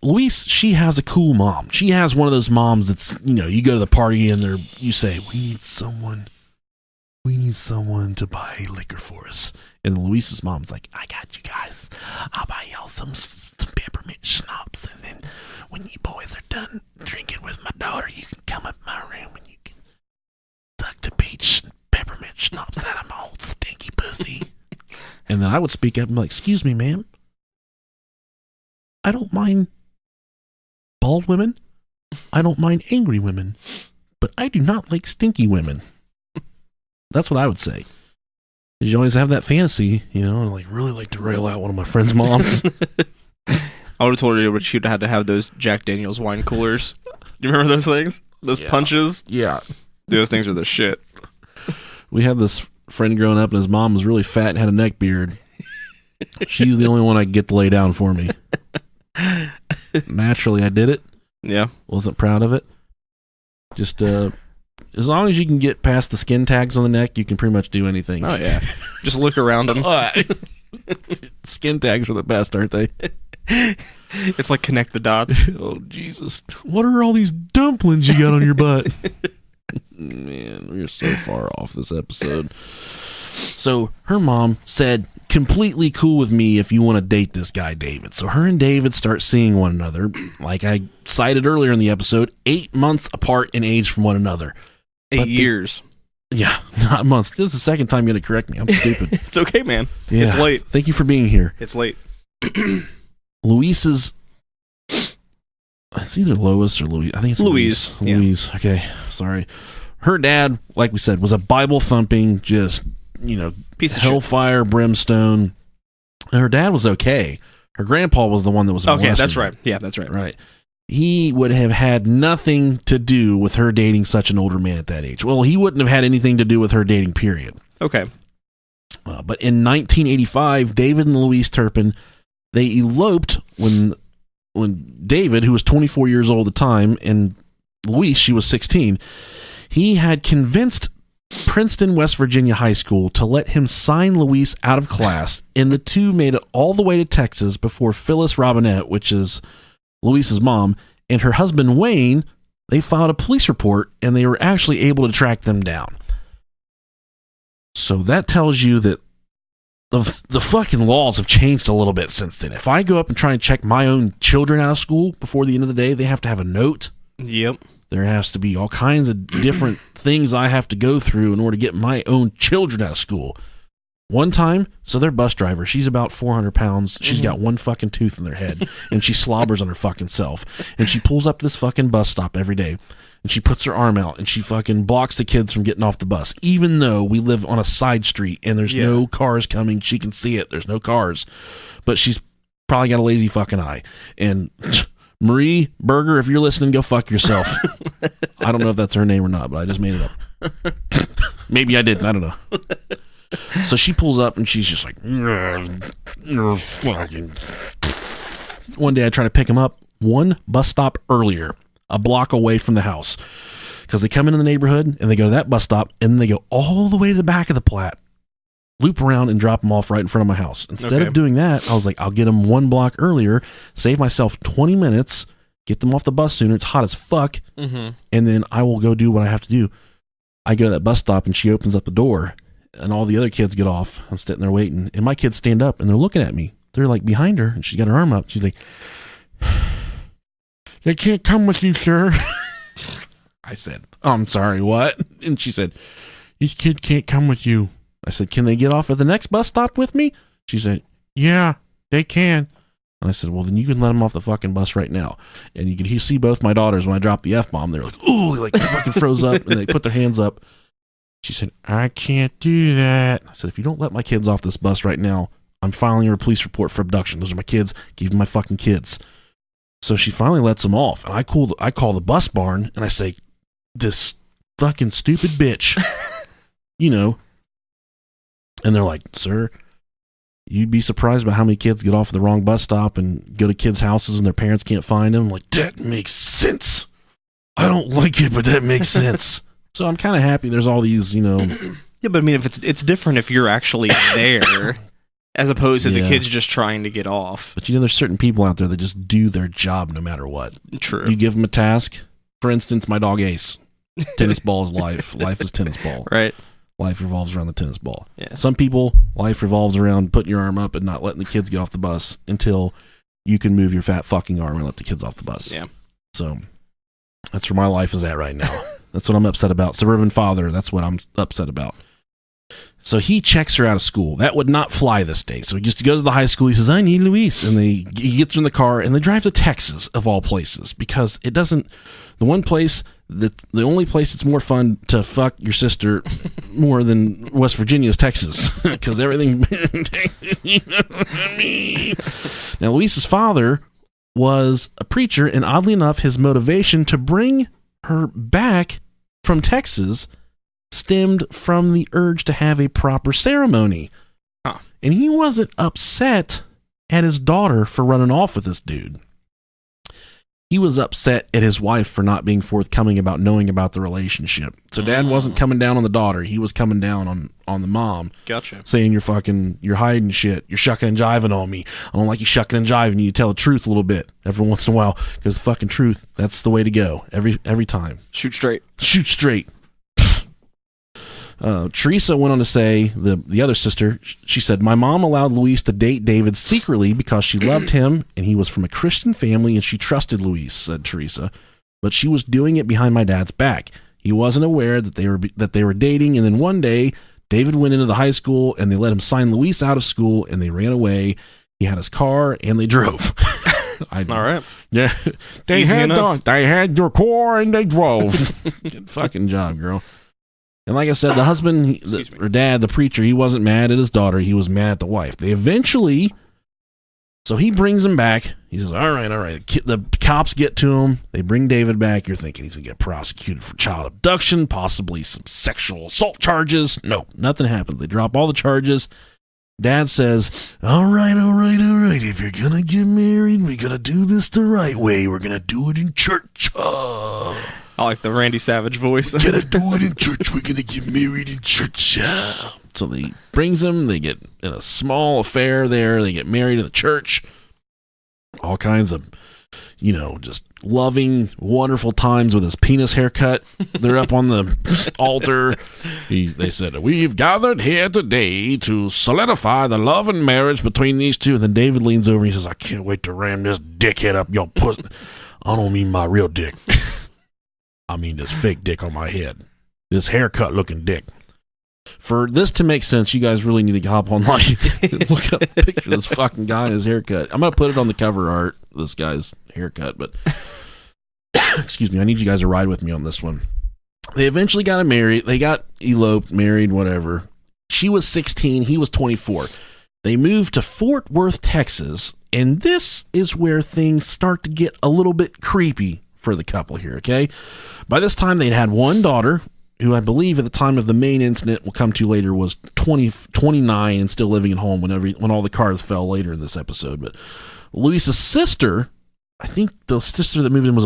Louise, she has a cool mom. She has one of those moms that's, you go to the party and you say, we need someone to buy liquor for us. And Louise's mom's like, I got you guys. I'll buy y'all some peppermint schnapps. And then when you boys are done drinking with my daughter, you can come up my room and you can suck the peach peppermint schnapps out of my old stinky pussy. And then I would speak up and be like, excuse me, ma'am. I don't mind bald women. I don't mind angry women. But I do not like stinky women. That's what I would say. You always have that fantasy, really like to rail out one of my friend's moms. I would have told her she'd have to have those Jack Daniels wine coolers. Do you remember those things? Those punches? Yeah. Those things are the shit. We had this friend growing up, and his mom was really fat and had a neck beard. She's the only one I could get to lay down for me. Naturally, I did it. Yeah. Wasn't proud of it. Just, as long as you can get past the skin tags on the neck, you can pretty much do anything. Oh, yeah. Just look around them. Skin tags are the best, aren't they? It's like connect the dots. Oh, Jesus. What are all these dumplings you got on your butt? Man, we're so far off this episode. So her mom said, completely cool with me if you want to date this guy, David. So her and David start seeing one another, like I cited earlier in the episode, 8 months apart in age from one another. 8 years. Yeah, not months. This is the second time you're going to correct me. I'm stupid. It's okay, man. Yeah, it's late. Thank you for being here. It's late. Louise's... It's either Lois or Louise. I think it's Louise. Yeah. Louise. Okay, sorry. Her dad, like we said, was a Bible-thumping, just, piece of hellfire, brimstone. And her dad was okay. Her grandpa was the one that was molested. Okay, that's right. Yeah, that's right. Right. He would have had nothing to do with her dating such an older man at that age. Well, he wouldn't have had anything to do with her dating, period. Okay. But in 1985, David and Louise Turpin, they eloped when David, who was 24 years old at the time, and Louise, she was 16, he had convinced Princeton, West Virginia High School to let him sign Louise out of class, and the two made it all the way to Texas before Phyllis Robinette, which is Louise's mom, and her husband Wayne, they filed a police report, and they were actually able to track them down. So that tells you that the fucking laws have changed a little bit since then. If I go up and try and check my own children out of school before the end of the day, they have to have a note. Yep. There has to be all kinds of different things I have to go through in order to get my own children out of school. One time, so their bus driver, she's about 400 pounds. She's got one fucking tooth in her head, and she slobbers on her fucking self. And she pulls up this fucking bus stop every day, and she puts her arm out, and she fucking blocks the kids from getting off the bus, even though we live on a side street, and there's no cars coming. She can see it. There's no cars. But she's probably got a lazy fucking eye. And Marie Berger, if you're listening, go fuck yourself. I don't know if that's her name or not, but I just made it up. Maybe I didn't. I don't know. So she pulls up and she's just like, fucking. One day I try to pick him up one bus stop earlier, a block away from the house, because they come into the neighborhood and they go to that bus stop and then they go all the way to the back of the Platte, loop around and drop them off right in front of my house. Instead of doing that, I was like, I'll get them one block earlier, save myself 20 minutes, get them off the bus sooner. It's hot as fuck. And then I will go do what I have to do. I go to that bus stop and she opens up the door. And all the other kids get off. I'm sitting there waiting. And my kids stand up and they're looking at me. They're like behind her and she's got her arm up. She's like, they can't come with you, sir. I said, oh, I'm sorry, what? And she said, these kids can't come with you. I said, can they get off at the next bus stop with me? She said, yeah, they can. And I said, well, then you can let them off the fucking bus right now. And you can see both my daughters when I dropped the F-bomb. They're like, ooh, they like fucking froze up and they put their hands up. She said, I can't do that. I said, if you don't let my kids off this bus right now, I'm filing a police report for abduction. Those are my kids. Give me my fucking kids. So she finally lets them off. And I call the bus barn and I say, this fucking stupid bitch, you know. And they're like, sir, you'd be surprised about how many kids get off at the wrong bus stop and go to kids' houses and their parents can't find them. I'm like, that makes sense. I don't like it, but that makes sense. So I'm kind of happy there's all these, you know. Yeah, but I mean, if it's different if you're actually there as opposed to the kids just trying to get off. But you know, there's certain people out there that just do their job no matter what. True. You give them a task. For instance, my dog Ace. Tennis ball is life. Life is tennis ball. Right. Life revolves around the tennis ball. Yeah. Some people, life revolves around putting your arm up and not letting the kids get off the bus until you can move your fat fucking arm and let the kids off the bus. Yeah. So that's where my life is at right now. That's what I'm upset about. Suburban father, that's what I'm upset about. So he checks her out of school. That would not fly this day. So he just goes to the high school. He says, I need Louise. And he gets her in the car and they drive to Texas, of all places, because it doesn't, the only place it's more fun to fuck your sister more than West Virginia is Texas, because everything. You know what I mean? Now, Louise's father was a preacher, and oddly enough, his motivation to bring her back from Texas stemmed from the urge to have a proper ceremony. Huh. And he wasn't upset at his daughter for running off with this dude. He was upset at his wife for not being forthcoming about knowing about the relationship. So dad wasn't coming down on the daughter. He was coming down on the mom. Gotcha. Saying you're hiding shit. You're shucking and jiving on me. I don't like you shucking and jiving. You tell the truth a little bit every once in a while, because the fucking truth, that's the way to go every time. Shoot straight. Shoot straight. Teresa went on to say, the other sister, she said, my mom allowed Louise to date David secretly because she loved him and he was from a Christian family and she trusted Louise, said Teresa, but she was doing it behind my dad's back. He wasn't aware that they were dating, and then one day David went into the high school and they let him sign Louise out of school and they ran away. He had his car and they drove. All right. Yeah. They had your car and they drove. Good fucking job, girl. And like I said, the husband, or dad, the preacher, he wasn't mad at his daughter. He was mad at the wife. They eventually, so he brings him back. He says, all right. The cops get to him. They bring David back. You're thinking he's going to get prosecuted for child abduction, possibly some sexual assault charges. No, nothing happens. They drop all the charges. Dad says, all right. If you're going to get married, we got to do this the right way. We're going to do it in church. I like the Randy Savage voice. Gonna do it in church. We're gonna get married in church. So they brings him. They get in a small affair there. They get married in the church. All kinds of, just loving, wonderful times with his penis haircut. They're up on the altar. They said, we've gathered here today to solidify the love and marriage between these two. And then David leans over and he says, I can't wait to ram this dickhead up your pussy. I don't mean my real dick. I mean this fake dick on my head. This haircut looking dick. For this to make sense, you guys really need to hop online and look up a picture of this fucking guy and his haircut. I'm going to put it on the cover art, this guy's haircut, but excuse me, I need you guys to ride with me on this one. They eventually got married. They got eloped, married, whatever. She was 16. He was 24. They moved to Fort Worth, Texas, and this is where things start to get a little bit creepy for the couple here, okay? By this time, they'd had one daughter, who I believe at the time of the main incident we'll come to later was 29 and still living at home when all the cars fell later in this episode. But Louise's sister, I think the sister that moved in was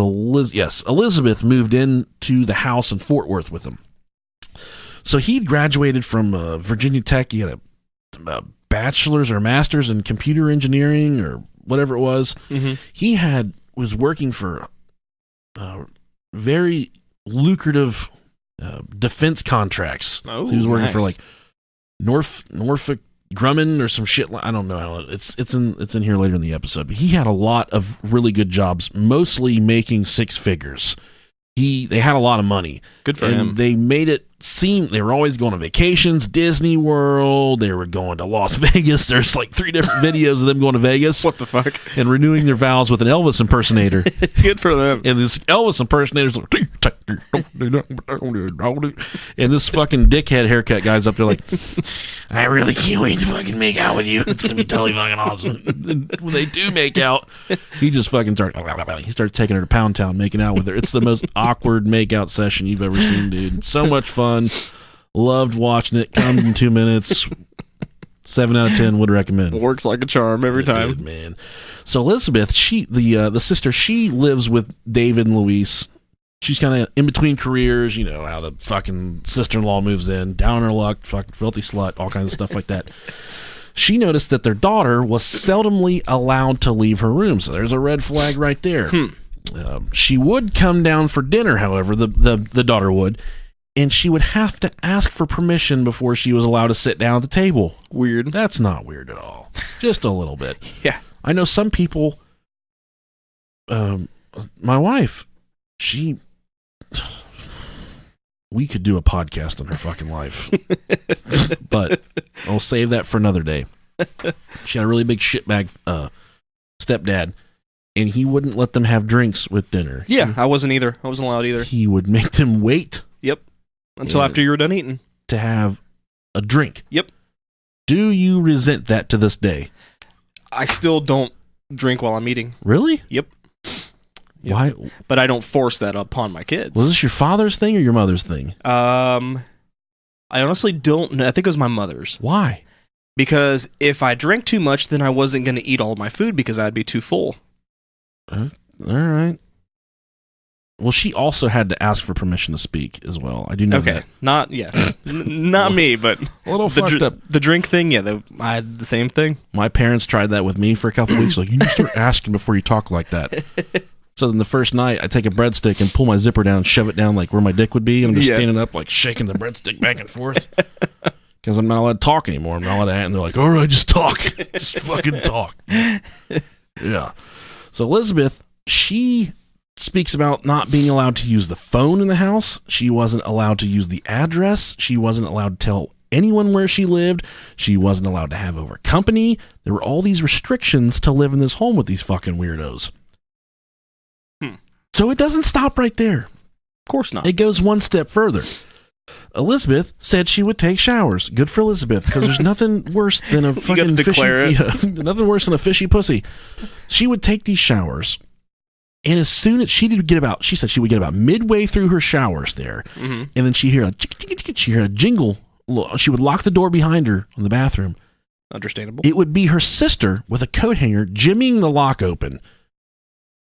Elizabeth moved in to the house in Fort Worth with him. So he'd graduated from Virginia Tech. He had a bachelor's or master's in computer engineering or whatever it was. Mm-hmm. He was working for very lucrative defense contracts. Oh, so he was working nice. for like Norfolk Grumman or some shit. I don't know how it's in here later in the episode. But he had a lot of really good jobs, mostly making six figures. They had a lot of money. Good for and him. They made it seem they were always going on vacations, Disney World. They were going to Las Vegas. There's like 3 different videos of them going to Vegas. What the fuck? And renewing their vows with an Elvis impersonator. Good for them. And this Elvis impersonator's like, and this fucking dickhead haircut guy's up there like, I really can't wait to fucking make out with you. It's gonna be totally fucking awesome. And when they do make out, he just fucking starts taking her to Pound Town, making out with her. It's the most awkward makeout session you've ever seen, dude. So much fun. Loved watching it. Come in 2 minutes. 7 out of 10 would recommend. Works like a charm every time. Did, man. So Elizabeth, the sister, she lives with David and Louise. She's kind of in between careers, you know, how the fucking sister-in-law moves in, down on her luck, fucking filthy slut, all kinds of stuff like that. She noticed that their daughter was seldomly allowed to leave her room, so there's a red flag right there. She would come down for dinner, however, the daughter would, and she would have to ask for permission before she was allowed to sit down at the table. Weird. That's not weird at all. Just a little bit. Yeah. I know some people, my wife, we could do a podcast on her fucking life, but I'll save that for another day. She had a really big shitbag stepdad, and he wouldn't let them have drinks with dinner. Yeah, I wasn't either. I wasn't allowed either. He would make them wait. Yep. Until after you were done eating. To have a drink. Yep. Do you resent that to this day? I still don't drink while I'm eating. Really? Yep. Why? But I don't force that upon my kids. Was this your father's thing or your mother's thing? I honestly don't know. I think it was my mother's. Why? Because if I drank too much, then I wasn't going to eat all of my food because I'd be too full. All right. Well, she also had to ask for permission to speak as well. I do know that. Not me, but A little fucked up. The drink thing, yeah, I had the same thing. My parents tried that with me for a couple weeks. Like, you need to start asking before you talk like that. So then the first night, I take a breadstick and pull my zipper down and shove it down like where my dick would be. I'm just standing up, like shaking the breadstick back and forth. Because I'm not allowed to talk anymore. I'm not allowed to and they're like, all right, just talk. Just fucking talk. Yeah. So Elizabeth, she speaks about not being allowed to use the phone in the house. She wasn't allowed to use the address. She wasn't allowed to tell anyone where she lived. She wasn't allowed to have over company. There were all these restrictions to live in this home with these fucking weirdos. So it doesn't stop right there. Of course not. It goes one step further. Elizabeth said she would take showers. Good for Elizabeth, because there's nothing worse than a fucking nothing worse than a fishy pussy. She would take these showers, and as soon as she said she would get about midway through her showers there, and then she hear a jingle. She would lock the door behind her on the bathroom. Understandable. It would be her sister with a coat hanger jimmying the lock open.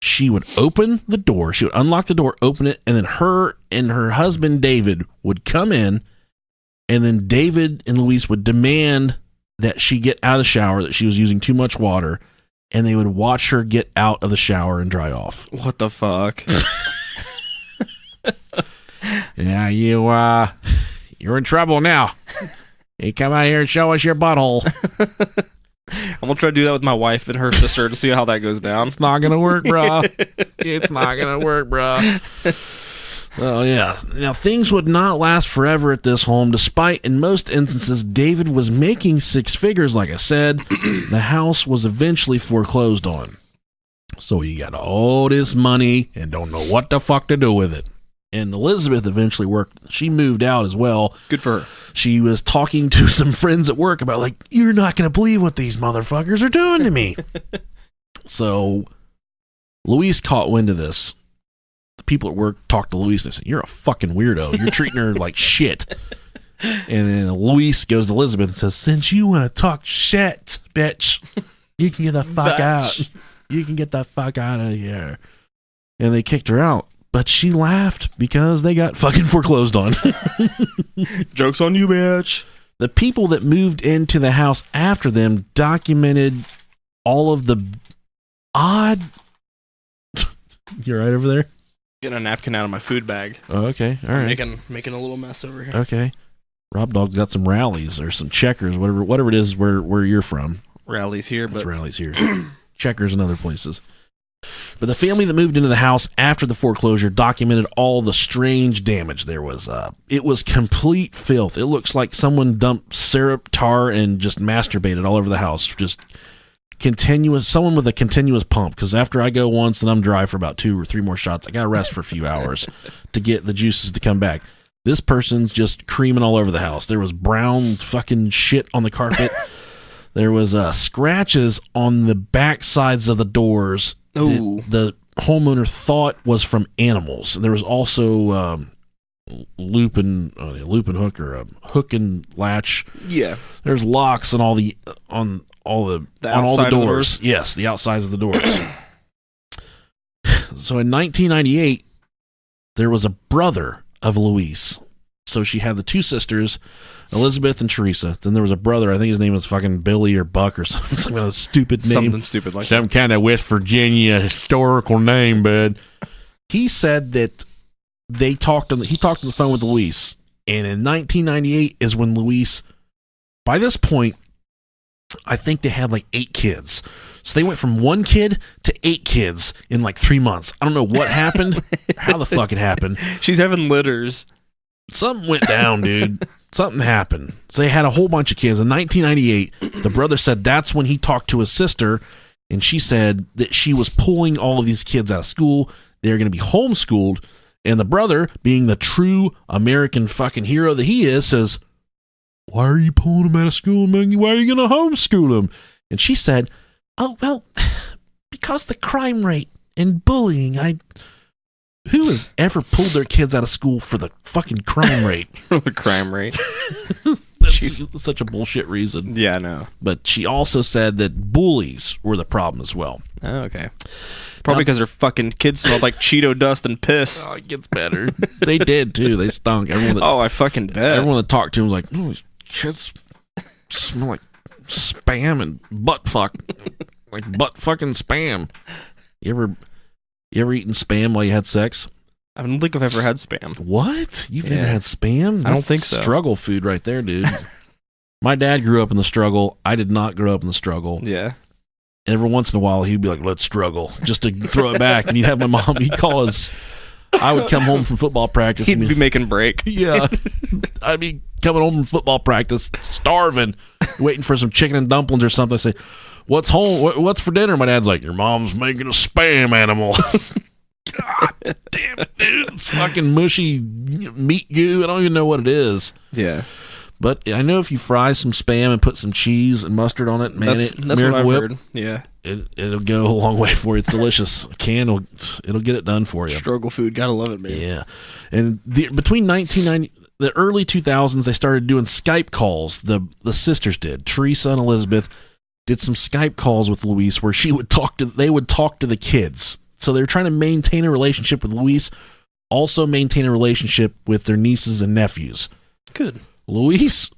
She would open the door, she would unlock the door, open it, and then her and her husband, David, would come in, and then David and Louise would demand that she get out of the shower, that she was using too much water, and they would watch her get out of the shower and dry off. What the fuck? Yeah, you're in trouble now. You come out here and show us your butthole. I'm gonna try to do that with my wife and her sister to see how that goes down. It's not gonna work, bro. It's not gonna work, bro. Oh, yeah. Now, things would not last forever at this home, despite, in most instances, David was making six figures, like I said. The house was eventually foreclosed on. So he got all this money and don't know what the fuck to do with it. And Elizabeth eventually she moved out as well. Good for her. She was talking to some friends at work about, like, you're not going to believe what these motherfuckers are doing to me. So Louise caught wind of this. The people at work talked to Louise and said, you're a fucking weirdo. You're treating her like shit. And then Louise goes to Elizabeth and says, since you want to talk shit, bitch, you can get the fuck out. You can get the fuck out of here. And they kicked her out. But she laughed because they got fucking foreclosed on. Joke's on you, bitch. The people that moved into the house after them documented all of the odd... You all right over there? Getting a napkin out of my food bag. Oh, okay. All right. Making a little mess over here. Okay. Rob Dog's got some rallies or some checkers, whatever it is where you're from. Rallies here, It's but rallies here. Checkers in other places. But the family that moved into the house after the foreclosure documented all the strange damage there was. It was complete filth. It looks like someone dumped syrup, tar, and just masturbated all over the house. Just someone with a continuous pump. Because after I go once and I'm dry for about 2 or 3 more shots, I got to rest for a few hours to get the juices to come back. This person's just creaming all over the house. There was brown fucking shit on the carpet. There was scratches on the back sides of the doors. The homeowner thought was from animals. There was also loop and hook or a hook and latch. Yeah. There's locks on all the doors. Yes, the outsides of the doors. So in 1998, there was a brother of Louise. So she had the 2 sisters, Elizabeth and Teresa. Then there was a brother. I think his name was fucking Billy or Buck or something. Some kind of stupid name. Something stupid like Some kind of West Virginia historical name, bud. He said that he talked on the phone with Louise. And in 1998 is when Louise, by this point, I think they had like 8 kids. So they went from 1 kid to 8 kids in like 3 months. I don't know what happened, how the fuck it happened. She's having litters. Something went down, dude. Something happened. So they had a whole bunch of kids. In 1998, the brother said that's when he talked to his sister, and she said that she was pulling all of these kids out of school. They're going to be homeschooled. And the brother, being the true American fucking hero that he is, says, why are you pulling them out of school, man? Why are you going to homeschool them? And she said, oh, well, because the crime rate and bullying, who has ever pulled their kids out of school for the fucking crime rate? The crime rate. That's such a bullshit reason. Yeah, I know. But she also said that bullies were the problem as well. Oh, okay. Probably because her fucking kids smelled like Cheeto dust and piss. Oh, it gets better. They did, too. They stunk. I fucking bet. Everyone that talked to him was like, oh, these kids smell like spam and butt fuck. Like butt fucking spam. You ever eaten spam while you had sex? I don't think I've ever had spam. What? You've never had spam? I don't think so. Struggle food right there, dude. My dad grew up in the struggle. I did not grow up in the struggle. Yeah. Every once in a while, he'd be like, let's struggle, just to throw it back. And he'd have my mom, I would come home from football practice. He'd be making break. Yeah. I'd be coming home from football practice, starving, waiting for some chicken and dumplings or something. I say, what's home? What's for dinner? My dad's like, your mom's making a spam animal. God damn it, dude. It's fucking mushy meat goo. I don't even know what it is. Yeah. But I know if you fry some spam and put some cheese and mustard on it, man, that's Miracle what I've Whip, heard. Yeah. It'll go a long way for you. It's delicious. It'll get it done for you. Struggle food. Gotta love it, man. Yeah. And between 1990, the early 2000s, they started doing Skype calls. The sisters did. Teresa and Elizabeth did some Skype calls with Louise where they would talk to the kids. So they were trying to maintain a relationship with Louise, also maintain a relationship with their nieces and nephews. Good. Louise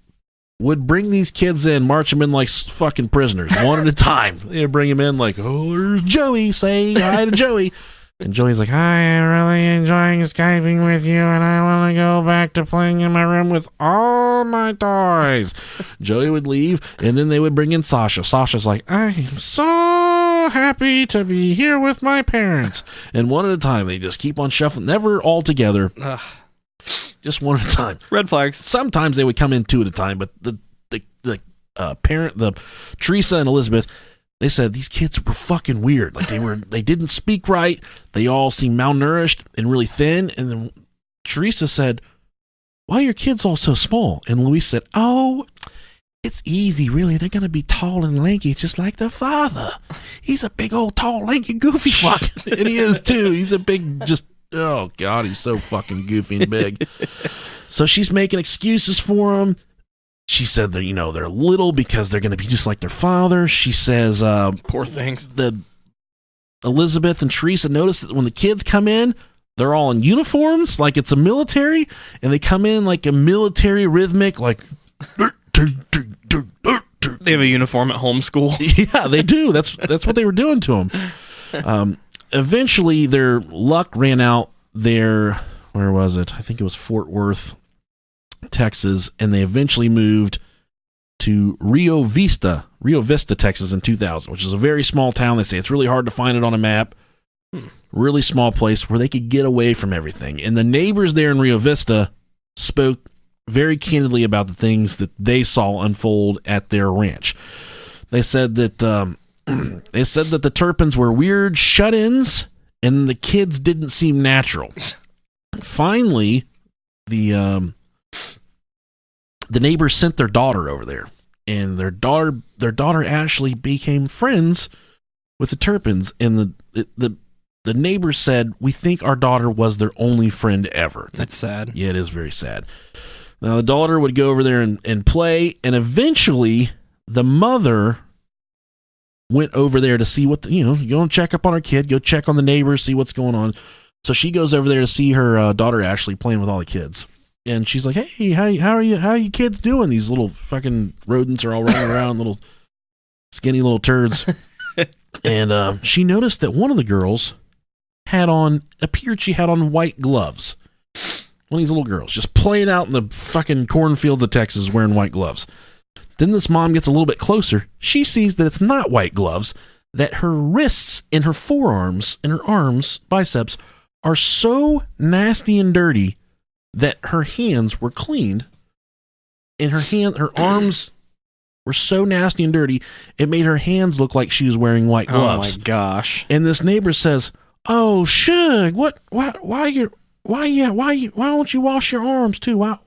would bring these kids in, march them in like fucking prisoners, one at a time. They'd bring them in like, oh, there's Joey, say hi to Joey. And Joey's like, I am really enjoying Skyping with you, and I want to go back to playing in my room with all my toys. Joey would leave, and then they would bring in Sasha. Sasha's like, I am so happy to be here with my parents. And one at a time, they just keep on shuffling, never all together. Just one at a time. Red flags. Sometimes they would come in two at a time, but the Teresa and Elizabeth, they said these kids were fucking weird. Like they didn't speak right. They all seemed malnourished and really thin. And then Teresa said, why are your kids all so small? And Louise said, oh, it's easy, really. They're going to be tall and lanky, just like their father. He's a big old tall, lanky, goofy fuck. And he is too. He's a big, just, oh God, he's so fucking goofy and big. So she's making excuses for him. She said they're little because they're going to be just like their father. She says, poor things. The Elizabeth and Teresa notice that when the kids come in, they're all in uniforms, like it's a military, and they come in like a military rhythmic, like. They have a uniform at home school. Yeah, they do. That's what they were doing to them. Eventually, their luck ran out. Where was it? I think it was Fort Worth, Texas, and they eventually moved to Rio Vista, Texas in 2000, which is a very small town. They say it's really hard to find it on a map. Really small place where they could get away from everything. And the neighbors there in Rio Vista spoke very candidly about the things that they saw unfold at their ranch. They said that the Turpins were weird shut-ins, and the kids didn't seem natural. Finally, the neighbors sent their daughter over there, and their daughter Ashley became friends with the Turpins, and the neighbors said, we think our daughter was their only friend ever. That's sad. Yeah, it is very sad. Now, the daughter would go over there and play, and eventually the mother went over there to see what, you go and check up on her kid, go check on the neighbors, see what's going on. So she goes over there to see her daughter Ashley playing with all the kids. And she's like, hey, how are you kids doing? These little fucking rodents are all running around, little skinny little turds. And she noticed that one of the girls appeared she had on white gloves. One of these little girls just playing out in the fucking cornfields of Texas wearing white gloves. Then this mom gets a little bit closer. She sees that it's not white gloves, that her wrists and her forearms and her arms, biceps, are so nasty and dirty that her hands were cleaned. And her arms were so nasty and dirty, it made her hands look like she was wearing white gloves. Oh my gosh. And this neighbor says, oh, Shug, why don't you wash your arms too? Why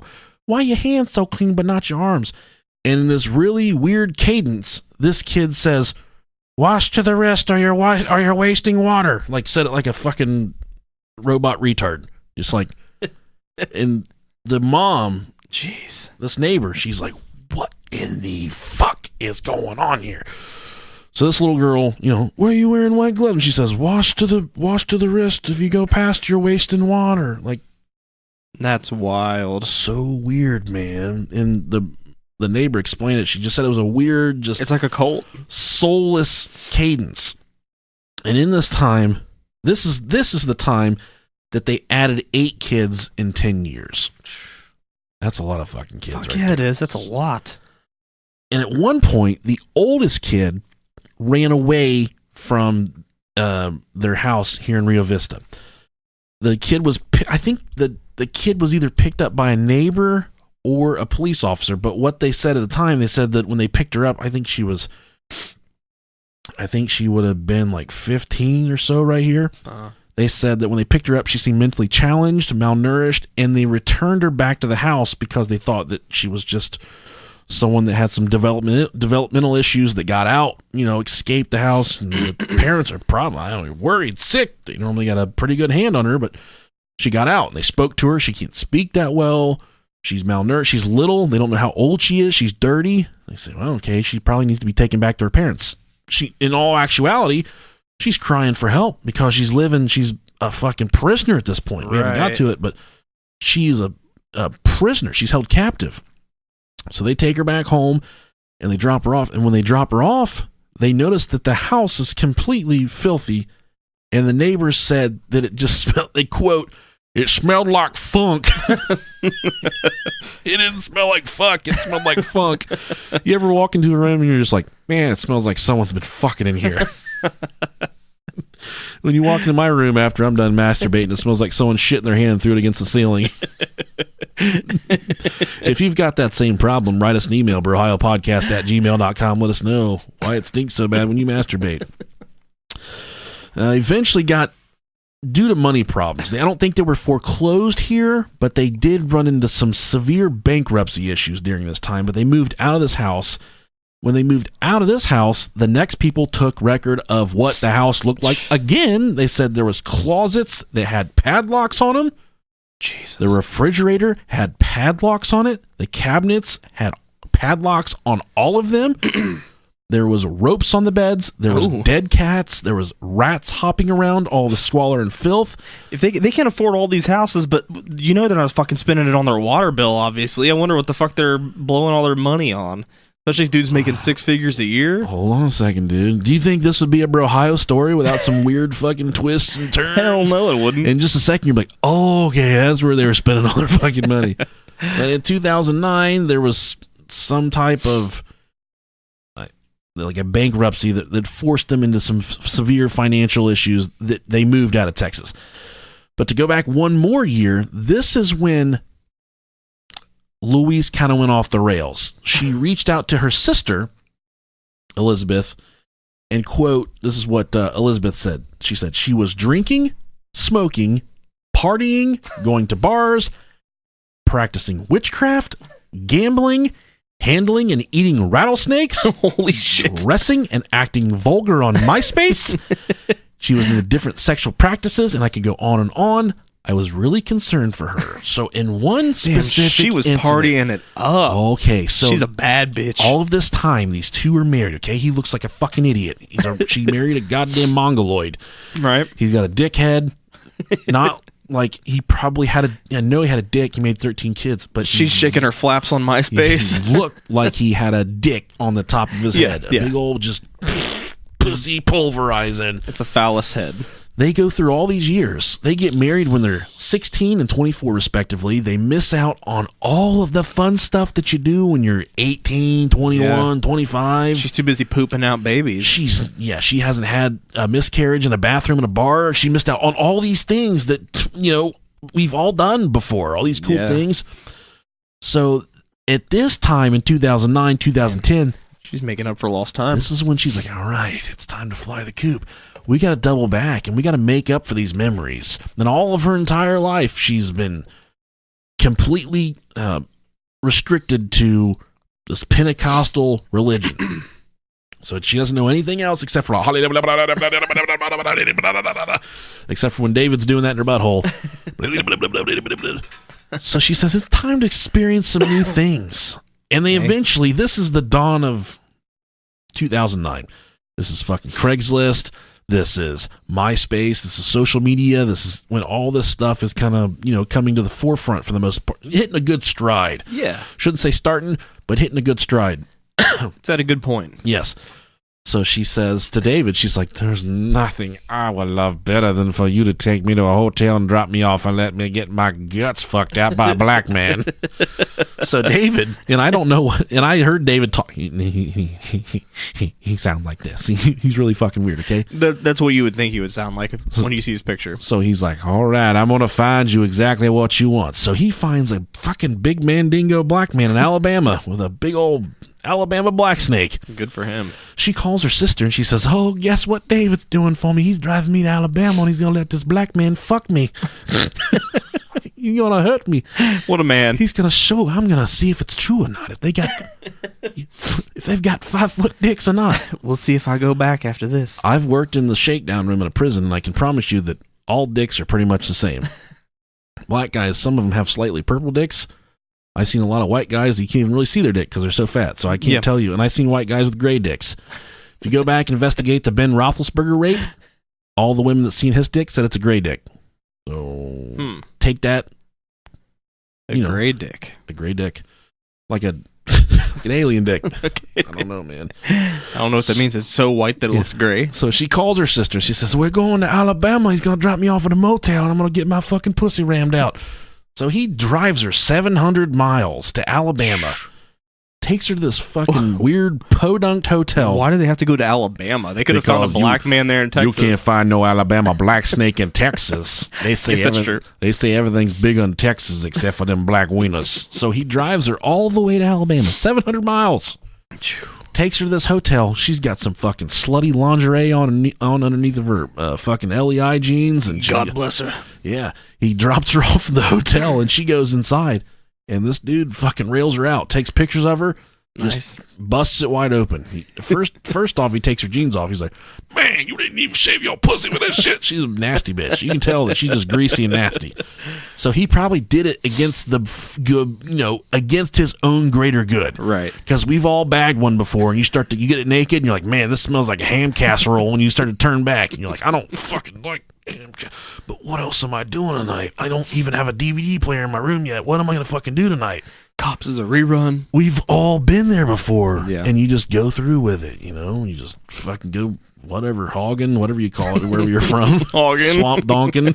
are your hands so clean but not your arms? And in this really weird cadence, this kid says, wash to the wrist or you're wasting water. Like, said it like a fucking robot retard. Just like, and the mom, jeez, this neighbor, she's like, what in the fuck is going on here? So this little girl, why are you wearing white gloves? And she says, wash to the wrist. If you go past, you're wasting water. Like, that's wild. So weird, man. And the neighbor explained it. She just said it was a weird, it's like a cult, soulless cadence. And in this time, this is the time that they added 8 kids in 10 years. That's a lot of fucking kids. Fuck right yeah, there. It is. That's a lot. And at one point, the oldest kid ran away from their house here in Rio Vista. The kid was, I think the kid was either picked up by a neighbor or a police officer, but what they said at the time, they said that when they picked her up, I think she would have been like 15 or so right here. They said that when they picked her up, she seemed mentally challenged, malnourished, and they returned her back to the house because they thought that she was just someone that had some developmental issues that got out, escaped the house, and the parents are probably worried, sick. They normally got a pretty good hand on her, but she got out, and they spoke to her. She can't speak that well. She's malnourished. She's little. They don't know how old she is. She's dirty. They say, well, okay, she probably needs to be taken back to her parents. In all actuality, she's crying for help because she's a fucking prisoner at this point. We haven't got to it, but she's a prisoner. She's held captive. So they take her back home and they drop her off. And when they drop her off, they notice that the house is completely filthy And the neighbors said that it just smelled, they quote, "It smelled like funk." It didn't smell like fuck. It smelled like funk. You ever walk into a room and you're just like, man, it smells like someone's been fucking in here. When you walk into my room after I'm done masturbating, it smells like someone shit in their hand and threw it against the ceiling. If you've got that same problem, write us an email, brohiopodcast@gmail.com. Let us know why it stinks so bad when you masturbate. Eventually got, due to money problems, I don't think they were foreclosed here, but they did run into some severe bankruptcy issues during this time, but they moved out of this house. When they moved out of this house, the next people took record of what the house looked like. Again, they said there was closets that had padlocks on them. Jesus. The refrigerator had padlocks on it. The cabinets had padlocks on all of them. There was ropes on the beds. There was dead cats. There was rats hopping around, all the squalor and filth. If they can't afford all these houses, but you know they're not fucking spending it on their water bill, obviously. I wonder what the fuck they're blowing all their money on. Especially if dude's making 6 figures a year. Hold on a second, dude. Do you think this would be a Brohio story without some weird fucking twists and turns? Hell no, it wouldn't. In just a second, you're like, oh, okay, that's where they were spending all their fucking money. But in 2009, there was some type of like a bankruptcy that forced them into some severe financial issues that they moved out of Texas. But to go back one more year, this is when Louise kind of went off the rails. She reached out to her sister, Elizabeth, and quote, this is what Elizabeth said. She said she was drinking, smoking, partying, going to bars, practicing witchcraft, gambling, handling and eating rattlesnakes, holy shit, dressing and acting vulgar on MySpace. She was into different sexual practices, and I could go on and on. I was really concerned for her. So in one specific she was incident, partying it up. Okay, so she's a bad bitch. All of this time, these two are married. Okay, he looks like a fucking idiot. She married a goddamn mongoloid. Right. He's got a dickhead. Not like he probably had a. I know he had a dick. He made 13 kids, but she's shaking her flaps on MySpace. He looked like he had a dick on the top of his head. A big old just pussy pulverizing. It's a phallus head. They go through all these years. They get married when they're 16 and 24, respectively. They miss out on all of the fun stuff that you do when you're 18, 21, 25. She's too busy pooping out babies. She hasn't had a miscarriage in a bathroom in a bar. She missed out on all these things that, we've all done before, all these cool things. So at this time in 2009, 2010, she's making up for lost time. This is when she's like, all right, it's time to fly the coop. We got to double back and we got to make up for these memories. And all of her entire life, she's been completely restricted to this Pentecostal religion. So she doesn't know anything else except for when David's doing that in her butthole. So she says it's time to experience some new things. And they eventually, this is the dawn of 2009. This is fucking Craigslist. This is MySpace. This is social media. This is when all this stuff is kind of, coming to the forefront for the most part. Hitting a good stride. Yeah. Shouldn't say starting, but hitting a good stride. It's at a good point. Yes. So she says to David, she's like, there's nothing I would love better than for you to take me to a hotel and drop me off and let me get my guts fucked out by a black man. So David, and I don't know what, and I heard David talk, he sounds like this. He's really fucking weird, okay? That's what you would think he would sound like when you see his picture. So he's like, all right, I'm going to find you exactly what you want. So he finds a fucking big mandingo black man in Alabama with a big old Alabama black snake. Good for him. She calls her sister and she says, oh, guess what David's doing for me? He's driving me to Alabama and he's going to let this black man fuck me. He's going to hurt me. What a man. He's going to show, I'm going to see if it's true or not. If they've got 5-foot dicks or not. We'll see if I go back after this. I've worked in the shakedown room in a prison and I can promise you that all dicks are pretty much the same. Black guys, some of them have slightly purple dicks. I've seen a lot of white guys, you can't even really see their dick because they're so fat, so I can't tell you. And I've seen white guys with gray dicks. If you go back and investigate the Ben Roethlisberger rape, all the women that seen his dick said it's a gray dick. So take that. A gray dick. A gray dick. Like a Fucking alien dick. Okay. I don't know, man. I don't know what that means. It's so white that it looks gray. So she calls her sister. She says, we're going to Alabama. He's going to drop me off at a motel, and I'm going to get my fucking pussy rammed out. So he drives her 700 miles to Alabama, takes her to this fucking weird podunk hotel. Why do they have to go to Alabama? They could have found a black man there in Texas. You can't find no Alabama black snake in Texas. They say they say everything's big on Texas except for them black wieners. So he drives her all the way to Alabama, 700 miles. Takes her to this hotel. She's got some fucking slutty lingerie on underneath of her fucking LEI jeans. And God bless her. Yeah. He drops her off in the hotel, and she goes inside. And this dude fucking rails her out, takes pictures of her, just busts it wide open. First off, he takes her jeans off. He's like, man, you didn't even shave your pussy with that shit. She's a nasty bitch. You can tell that she's just greasy and nasty. So he probably did it against against his own greater good. Right. Because we've all bagged one before, and you get it naked, and you're like, man, this smells like a ham casserole, and you start to turn back, and you're like, I don't fucking like ham casserole. But what else am I doing tonight? I don't even have a DVD player in my room yet. What am I going to fucking do tonight? Cops is a rerun. We've all been there before. Yeah. And you just go through with it, You just fucking go whatever, hogging, whatever you call it, wherever you're from. Hogging. Swamp donking.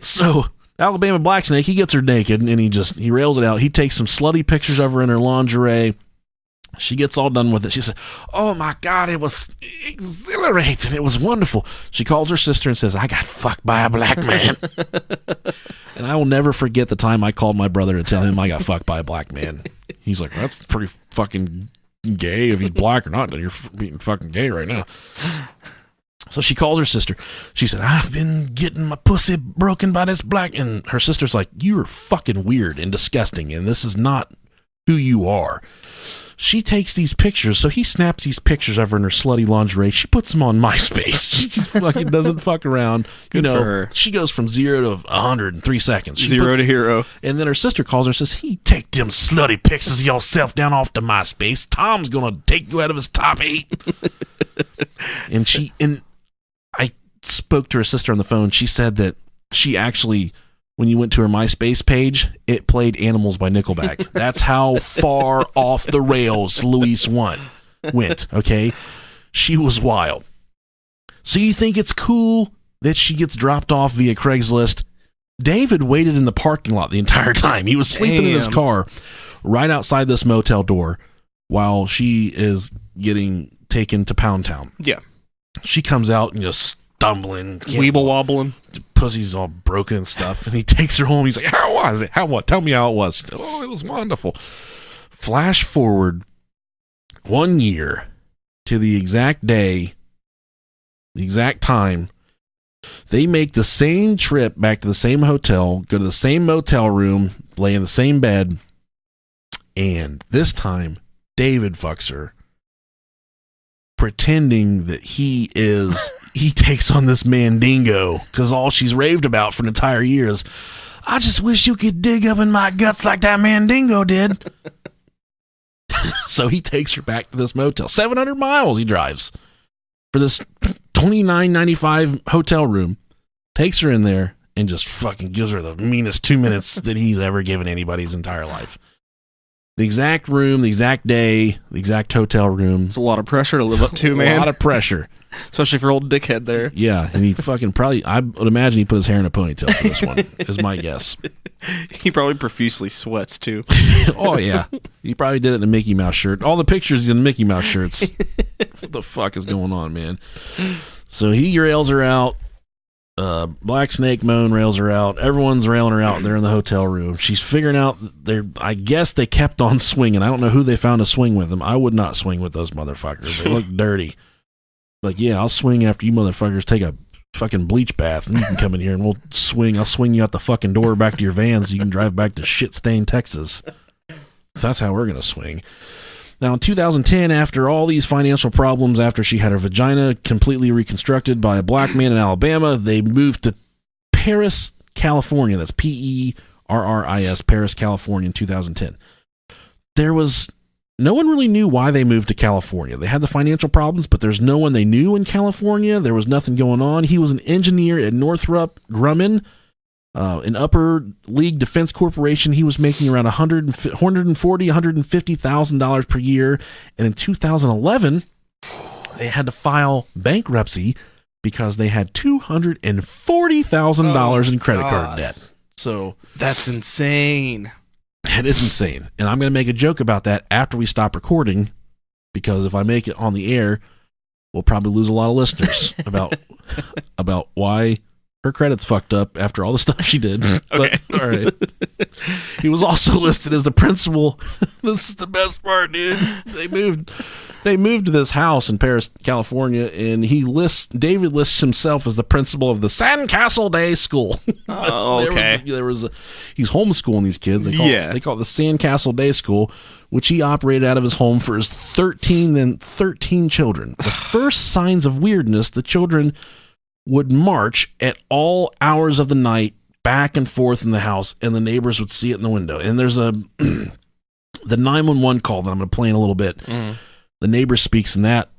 So, Alabama Black Snake, he gets her naked, and he rails it out. He takes some slutty pictures of her in her lingerie. She gets all done with it. She said, oh my God, it was exhilarating. It was wonderful. She calls her sister and says, I got fucked by a black man. And I will never forget the time I called my brother to tell him I got fucked by a black man. He's like, that's pretty fucking gay if he's black or not. Then you're being fucking gay right now. So she calls her sister. She said, I've been getting my pussy broken by this black. And her sister's like, you are fucking weird and disgusting, and this is not who you are. She takes these pictures, so he snaps these pictures of her in her slutty lingerie. She puts them on MySpace. She fucking doesn't fuck around. Good for her. She goes from 0 to 100 in 3 seconds. Zero to hero. And then her sister calls her and says, "He take them slutty pictures of yourself down off to MySpace. Tom's gonna take you out of his top 8." and I spoke to her sister on the phone. She said that she actually, when you went to her MySpace page, it played Animals by Nickelback. That's how far off the rails Louise went, okay? She was wild. So you think it's cool that she gets dropped off via Craigslist? David waited in the parking lot the entire time. He was sleeping in his car right outside this motel door while she is getting taken to Pound Town. Yeah. She comes out and just stumbling. Weeble wobbling. Pussy's all broken and stuff, and he takes her home. He's like, how was it? Tell me how it was. She said, oh, it was wonderful. Flash forward 1 year to the exact day, the exact time. They make the same trip back to the same hotel, go to the same motel room, lay in the same bed, and this time David fucks her, pretending that he takes on this mandingo, because all she's raved about for an entire year is, I just wish you could dig up in my guts like that mandingo did. So he takes her back to this motel. 700 miles he drives for this $29.95 hotel room, takes her in there, and just fucking gives her the meanest 2 minutes that he's ever given anybody's entire life. The exact room, the exact day, the exact hotel room. It's a lot of pressure to live up to, man. A lot of pressure. Especially for old dickhead there. Yeah, and he fucking probably, I would imagine he put his hair in a ponytail for this one, is my guess. He probably profusely sweats, too. Oh, yeah. He probably did it in a Mickey Mouse shirt. All the pictures in Mickey Mouse shirts. What the fuck is going on, man? So he rails her out. Black Snake Moan rails her out. Everyone's railing her out. They're in the hotel room. She's figuring out I guess they kept on swinging. I don't know who they found to swing with them. I would not swing with those motherfuckers. They look dirty. Like, yeah, I'll swing after you motherfuckers take a fucking bleach bath, and you can come in here and we'll swing. I'll swing you out the fucking door back to your van so you can drive back to shit-stained Texas. So that's how we're going to swing. Now, in 2010, after all these financial problems, after she had her vagina completely reconstructed by a black man in Alabama, they moved to Paris, California. That's Perris, Paris, California in 2010. No one really knew why they moved to California. They had the financial problems, but there's no one they knew in California. There was nothing going on. He was an engineer at Northrop Grumman, In Upper League Defense Corporation, he was making around $150,000 per year. And in 2011, they had to file bankruptcy because they had $240,000 in credit card debt. So that's insane. It is insane. And I'm going to make a joke about that after we stop recording, because if I make it on the air, we'll probably lose a lot of listeners about why her credit's fucked up after all the stuff she did. Okay. But, all right. He was also listed as the principal. This is the best part, dude. They moved to this house in Paris, California, and David lists himself as the principal of the Sandcastle Day School. Oh, okay. He's homeschooling these kids. They call it the Sandcastle Day School, which he operated out of his home for his 13 children. The first signs of weirdness, the children would march at all hours of the night back and forth in the house, and the neighbors would see it in the window. And there's the 911 call that I'm going to play in a little bit. Mm. The neighbor speaks in that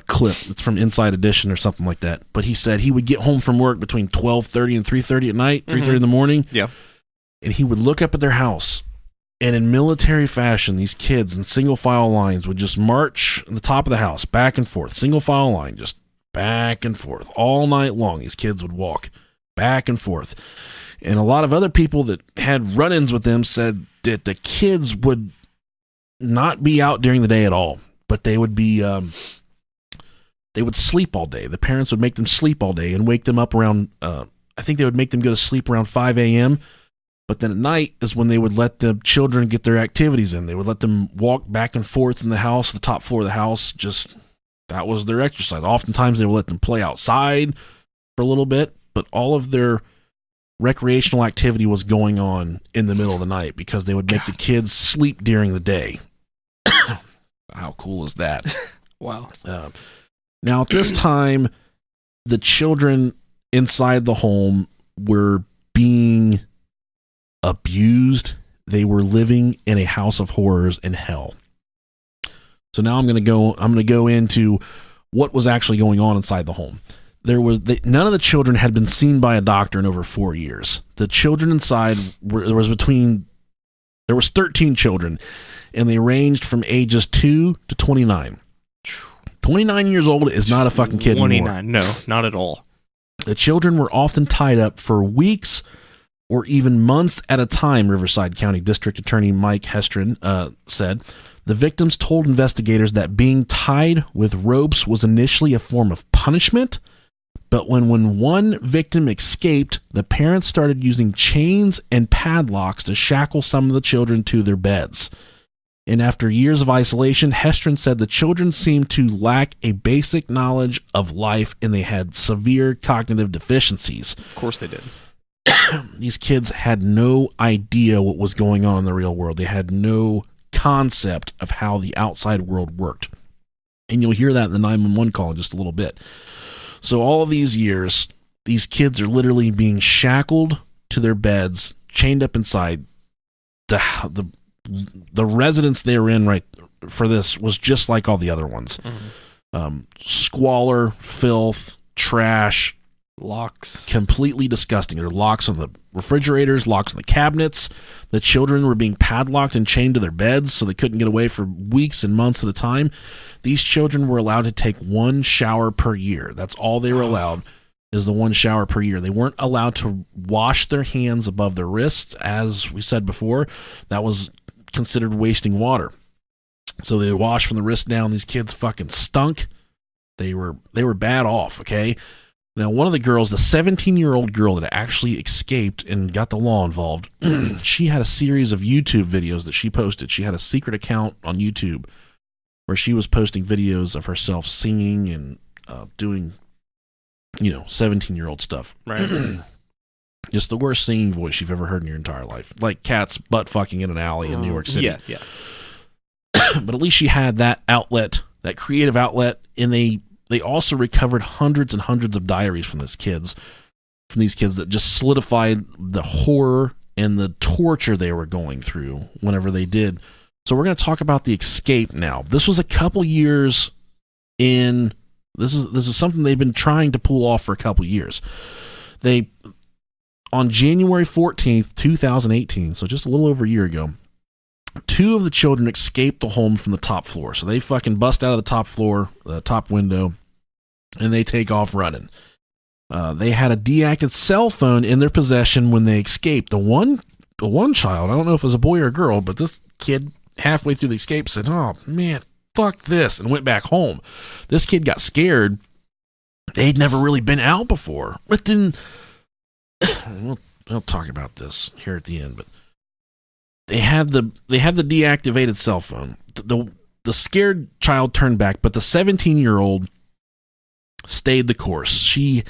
clip. It's from Inside Edition or something like that. But he said he would get home from work between 12:30 and 3:30 at night, 3:30 in the morning. Yeah. And he would look up at their house, and in military fashion, these kids in single file lines would just march on the top of the house, back and forth, single file line, just back and forth all night long. These kids would walk back and forth. And a lot of other people that had run-ins with them said that the kids would not be out during the day at all, but they would be, they would sleep all day. The parents would make them sleep all day and wake them up around, I think they would make them go to sleep around 5 a.m., but then at night is when they would let the children get their activities in. They would let them walk back and forth in the house, the top floor of the house, that was their exercise. Oftentimes they would let them play outside for a little bit, but all of their recreational activity was going on in the middle of the night because they would make the kids sleep during the day. How cool is that? Wow. Now, at this time, the children inside the home were being abused. They were living in a house of horrors in hell. So now I'm going to go into what was actually going on inside the home. None of the children had been seen by a doctor in over 4 years. The children inside there was 13 children, and they ranged from ages 2 to 29. 29 years old is not a fucking kid anymore. 29, no, not at all. The children were often tied up for weeks or even months at a time, Riverside County District Attorney Mike Hestron said. The victims told investigators that being tied with ropes was initially a form of punishment, but when one victim escaped, the parents started using chains and padlocks to shackle some of the children to their beds. And after years of isolation, Hestron said the children seemed to lack a basic knowledge of life and they had severe cognitive deficiencies. Of course they did. These kids had no idea what was going on in the real world. They had no concept of how the outside world worked. And you'll hear that in the 911 call in just a little bit. So all of these years, these kids are literally being shackled to their beds, chained up inside. The residence they were in right for this was just like all the other ones. Mm-hmm. Squalor, filth, trash, locks, completely disgusting. There were locks on the refrigerators, locks on the cabinets. The children were being padlocked and chained to their beds so they couldn't get away for weeks and months at a time. These children were allowed to take one shower per year. That's all they were allowed, is the one shower per year. They weren't allowed to wash their hands above their wrists, as we said before. That was considered wasting water. So they would wash from the wrist down. These kids fucking stunk. They were bad off, okay? Now, one of the girls, the 17-year-old girl that actually escaped and got the law involved, she had a series of YouTube videos that she posted. She had a secret account on YouTube where she was posting videos of herself singing and doing, 17-year-old stuff. Right. Just the worst singing voice you've ever heard in your entire life. Like cats butt fucking in an alley in New York City. Yeah. But at least she had that outlet, that creative outlet, and they also recovered hundreds and hundreds of diaries from these kids that just solidified the horror and the torture they were going through whenever they did. So we're going to talk about the escape now. This was a couple years in. This is something they've been trying to pull off for a couple years. on January 14th, 2018, so just a little over a year ago, 2 of the children escaped the home from the top floor. So they fucking bust out of the top floor, the top window, and they take off running. They had a deactivated cell phone in their possession when they escaped. The one child, I don't know if it was a boy or a girl, but this kid halfway through the escape said, "Oh man, fuck this," and went back home. This kid got scared. They'd never really been out before. But then we'll talk about this here at the end, but they had the deactivated cell phone. The scared child turned back, but the 17-year-old stayed the course. She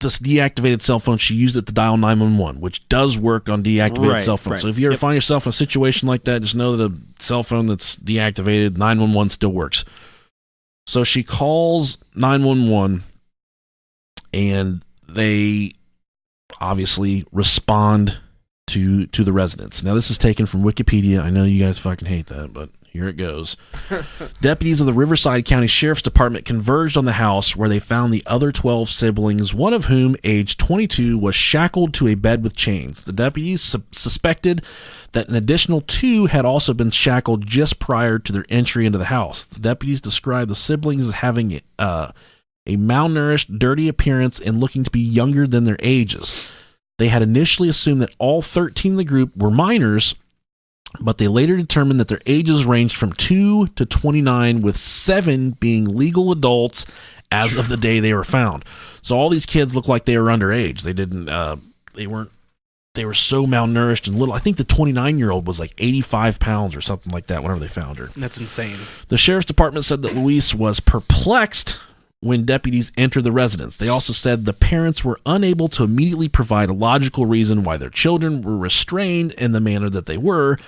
this deactivated cell phone, she used it to dial 911, which does work on deactivated cell phones. Right. So if you ever find yourself in a situation like that, just know that a cell phone that's deactivated, 911 still works. So she calls 911, and they obviously respond to the residents. Now, this is taken from Wikipedia. I know you guys fucking hate that, but here it goes. Deputies of the Riverside County Sheriff's Department converged on the house where they found the other 12 siblings, one of whom, aged 22, was shackled to a bed with chains. The deputies suspected that an additional 2 had also been shackled just prior to their entry into the house. The deputies described the siblings as having a malnourished, dirty appearance and looking to be younger than their ages. They had initially assumed that all 13 of the group were minors, but they later determined that their ages ranged from 2 to 29, with 7 being legal adults as of the day they were found. So all these kids look like they were underage. They were so malnourished and little. I think the 29-year-old was like 85 pounds or something like that whenever they found her. That's insane. The sheriff's department said that Louise was perplexed when deputies entered the residence. They also said the parents were unable to immediately provide a logical reason why their children were restrained in the manner that they were.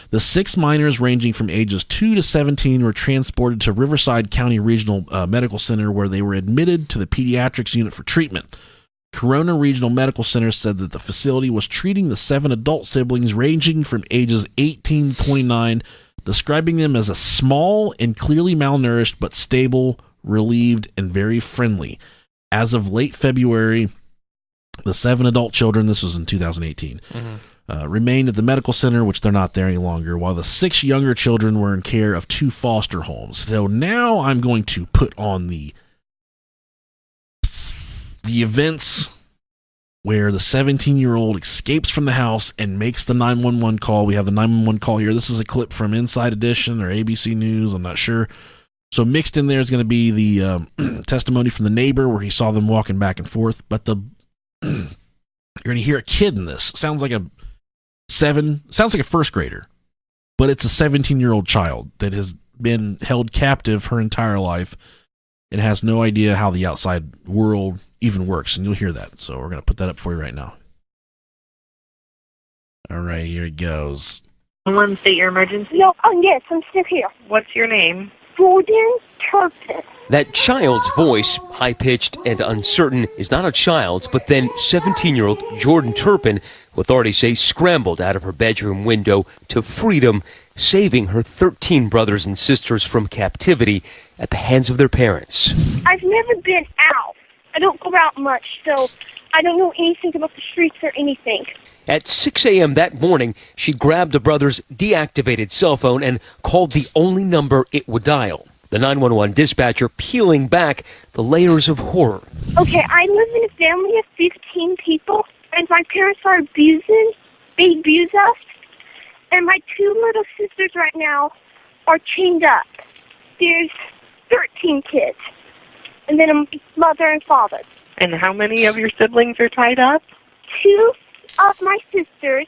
The 6 minors, ranging from ages 2 to 17, were transported to Riverside County Regional Medical Center, where they were admitted to the pediatrics unit for treatment. Corona Regional Medical Center said that the facility was treating the 7 adult siblings, ranging from ages 18 to 29, describing them as a small and clearly malnourished but stable, relieved, and very friendly. As of late February, the 7 adult children, this was in 2018, remained at the medical center, which they're not there any longer, while the 6 younger children were in care of 2 foster homes. So now I'm going to put on the events where the 17-year-old escapes from the house and makes the 911 call. We have the 911 call here. This is a clip from Inside Edition or ABC News, I'm not sure. So mixed in there is going to be the testimony from the neighbor where he saw them walking back and forth. But you're going to hear a kid in this. Sounds like a first grader, but it's a 17-year-old child that has been held captive her entire life and has no idea how the outside world even works. And you'll hear that. So we're going to put that up for you right now. All right, here it goes. Someone state your emergency? No, yes, I'm still here. What's your name? Louise Turpin. That child's voice, high-pitched and uncertain, is not a child's, but then 17-year-old Jordan Turpin, who authorities say scrambled out of her bedroom window to freedom, saving her 13 brothers and sisters from captivity at the hands of their parents. I've never been out. I don't go out much, so I don't know anything about the streets or anything. At 6 a.m. that morning, she grabbed a brother's deactivated cell phone and called the only number it would dial. The 911 dispatcher peeling back the layers of horror. Okay, I live in a family of 15 people, and my parents are abusing. They abuse us. And my 2 little sisters right now are chained up. There's 13 kids, and then a mother and father. And how many of your siblings are tied up? 2 of my sisters,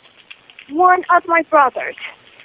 1 of my brothers.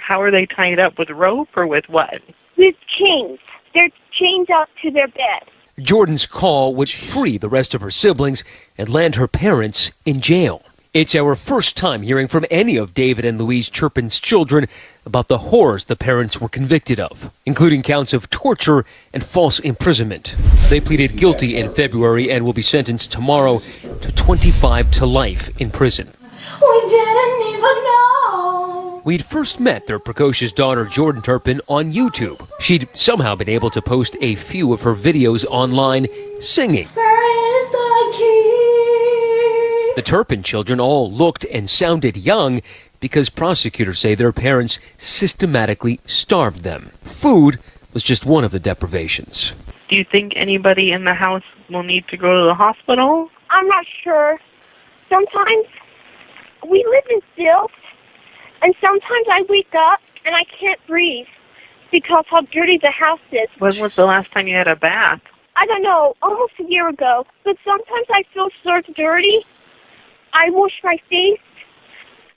How are they tied up, with rope or with what? With chains. They're chained up to their bed. Jordan's call would free the rest of her siblings and land her parents in jail. It's our first time hearing from any of David and Louise Turpin's children about the horrors the parents were convicted of, including counts of torture and false imprisonment. They pleaded guilty in February and will be sentenced tomorrow to 25 to life in prison. We didn't even know. We'd first met their precocious daughter Jordan Turpin on YouTube. She'd somehow been able to post a few of her videos online singing. Where is the key? The Turpin children all looked and sounded young because prosecutors say their parents systematically starved them. Food was just one of the deprivations. Do you think anybody in the house will need to go to the hospital? I'm not sure. Sometimes we live in stilts, and sometimes I wake up and I can't breathe because how dirty the house is. When was the last time you had a bath? I don't know, almost a year ago. But sometimes I feel so dirty. I wash my face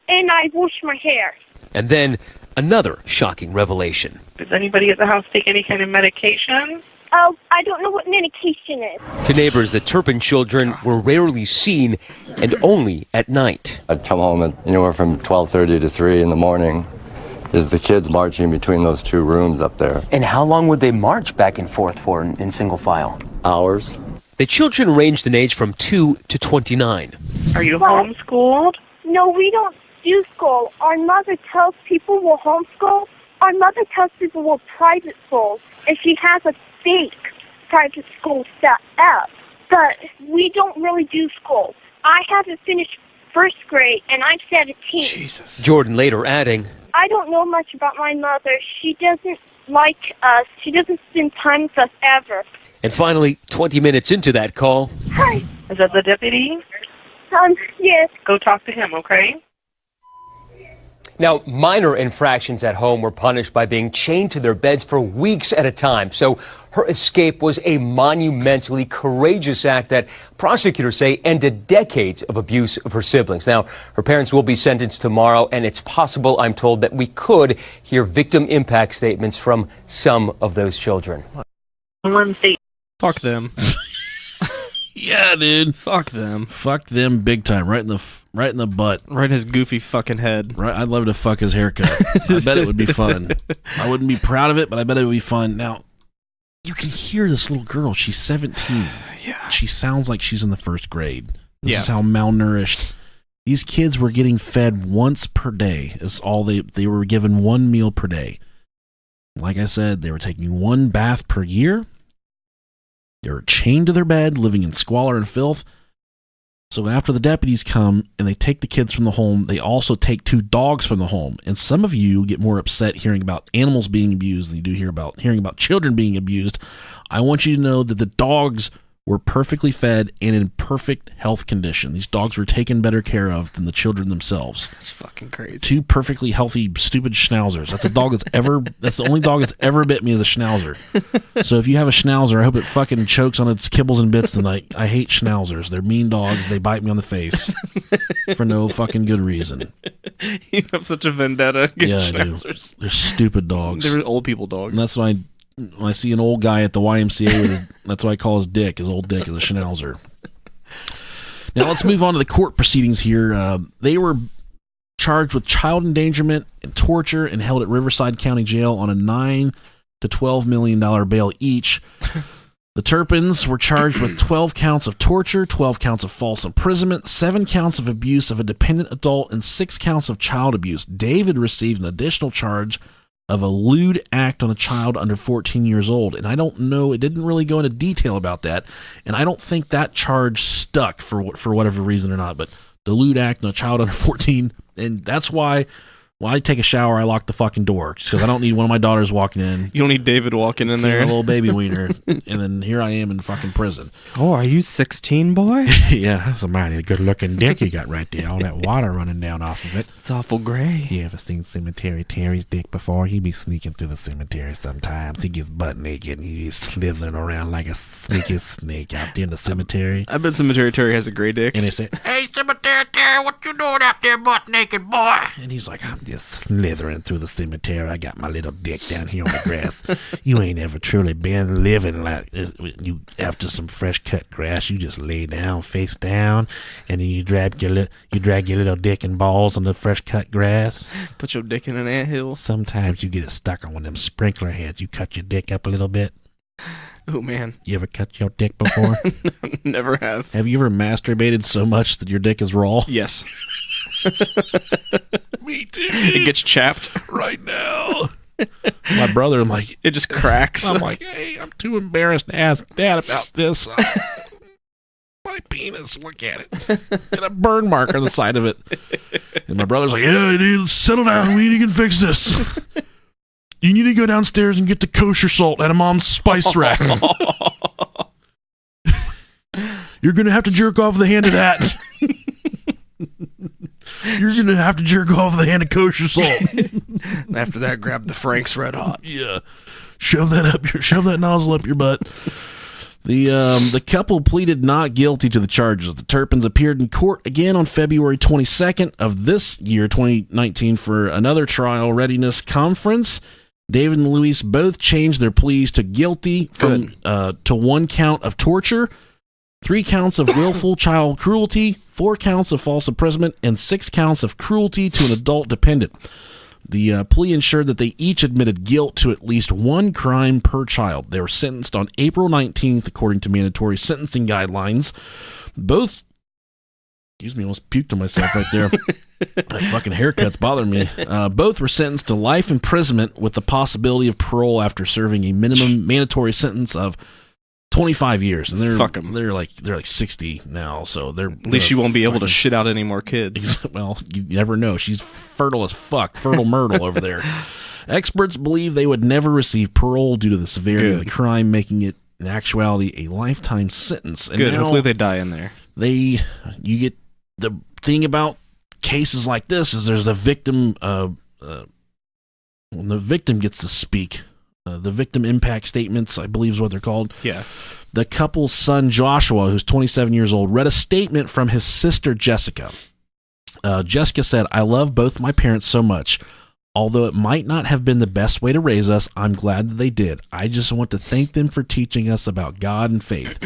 and I wash my hair. And then another shocking revelation. Does anybody at the house take any kind of medication? Oh, I don't know what medication is. To neighbors, the Turpin children were rarely seen and only at night. I'd come home at anywhere from 12:30 to 3 in the morning. Is the kids marching between those two rooms up there. And how long would they march back and forth for in single file? Hours. The children ranged in age from 2 to 29. Are you What? homeschooled? No, we don't do school. Our mother tells people we're homeschool. Our mother tells people we're private schools. And she has a fake private school set up. But we don't really do school. I haven't finished first grade, and I'm 17. Jesus. Jordan later adding, I don't know much about my mother. She doesn't like us. She doesn't spend time with us ever. and finally, 20 minutes into that call, Hi. Is that the deputy? Yes. Go talk to him, okay? Now, minor infractions at home were punished by being chained to their beds for weeks at a time. So her escape was a monumentally courageous act that prosecutors say ended decades of abuse of her siblings. Now, her parents will be sentenced tomorrow, and it's possible, I'm told, that we could hear victim impact statements from some of those children. One state. Fuck them. Yeah, dude. Fuck them. Fuck them big time. Right in the butt. Right in his goofy fucking head. Right. I'd love to fuck his haircut. I bet it would be fun. I wouldn't be proud of it, but I bet it would be fun. Now, you can hear this little girl. She's 17. Yeah. She sounds like she's in the first grade. This Yeah. is how malnourished. These kids were getting fed once per day. Is all they were given one meal per day. Like I said, they were taking one bath per year. They were chained to their bed, living in squalor and filth. So after the deputies come and they take the kids from the home, they also take 2 dogs from the home. And some of you get more upset hearing about animals being abused than you do hearing about children being abused. I want you to know that the dogs were perfectly fed and in perfect health condition. These dogs were taken better care of than the children themselves. That's fucking crazy. 2 perfectly healthy, stupid schnauzers. That's the only dog that's ever bit me is a schnauzer. So if you have a schnauzer, I hope it fucking chokes on its kibbles and bits tonight. I hate schnauzers. They're mean dogs. They bite me on the face for no fucking good reason. You have such a vendetta against Yeah, I do. schnauzers. They're stupid dogs. They're old people dogs. And that's why when I see an old guy at the YMCA, that's why I call his dick. His old dick is a schnauzer. Now let's move on to the court proceedings here. They were charged with child endangerment and torture and held at Riverside County Jail on a $9 to $12 million bail each. The Turpins were charged with 12 counts of torture, 12 counts of false imprisonment, 7 counts of abuse of a dependent adult, and 6 counts of child abuse. David received an additional charge of a lewd act on a child under 14 years old. And I don't know, it didn't really go into detail about that. And I don't think that charge stuck for whatever reason or not. But the lewd act on a child under 14, and that's why when I take a shower, I lock the fucking door. Just because I don't need one of my daughters walking in. You don't need David walking in seeing there. a little baby wiener. And then here I am in fucking prison. Oh, are you 16, boy? Yeah, that's a mighty good looking dick you got right there. All that water running down off of it. It's awful gray. You ever seen Cemetery Terry's dick before? He be sneaking through the cemetery sometimes. He gets butt naked and he be slithering around like a sneaky snake out there in the cemetery. I bet Cemetery Terry has a gray dick. And they say, "Hey, Cemetery Terry, what you doing out there butt naked, boy?" And he's like, "I'm just slithering through the cemetery. I got my little dick down here on the grass." You ain't ever truly been living like this. You after some fresh cut grass, you just lay down, face down, and then you drag your little dick and balls on the fresh cut grass. Put your dick in an anthill. Sometimes you get it stuck on one of them sprinkler heads. You cut your dick up a little bit. Oh, man. You ever cut your dick before? Never have. Have you ever masturbated so much that your dick is raw? Yes. Me too. It gets chapped. Right now. My brother, I'm like, It just cracks. hey, I'm too embarrassed to ask Dad about this. My my penis. Look at it. Got a burn mark on the side of it. And my brother's like, yeah, dude, settle down. We need to fix this. You need to go downstairs and get the kosher salt out of Mom's spice rack. You're going to have to jerk off the hand of that. You're going to have to jerk off the hand of kosher salt. After that, grab the Frank's Red Hot. Yeah. Shove that nozzle up your butt. The couple pleaded not guilty to the charges. The Turpins appeared in court again on February 22nd of this year, 2019, for another trial readiness conference. David and Louise both changed their pleas to guilty to 1 count of torture, 3 counts of willful child cruelty, 4 counts of false imprisonment, and 6 counts of cruelty to an adult dependent. The plea ensured that they each admitted guilt to at least 1 crime per child. They were sentenced on April 19th, according to mandatory sentencing guidelines. Both, excuse me, I almost puked on myself right there. My fucking haircut's bothering me. Both were sentenced to life imprisonment with the possibility of parole after serving a minimum mandatory sentence of 25 years, and they're like 60 now, so they're at least you won't be able to shit out any more kids. Well, you never know. She's fertile as fuck, fertile Myrtle over there. Experts believe they would never receive parole due to the severity of the crime, making it in actuality a lifetime sentence. And good. Hopefully they die in there. You get the thing about cases like this is there's the victim. When the victim gets to speak. The victim impact statements, I believe is what they're called. Yeah. The couple's son, Joshua, who's 27 years old, read a statement from his sister, Jessica. Jessica said, I love both my parents so much. Although it might not have been the best way to raise us, I'm glad that they did. I just want to thank them for teaching us about God and faith.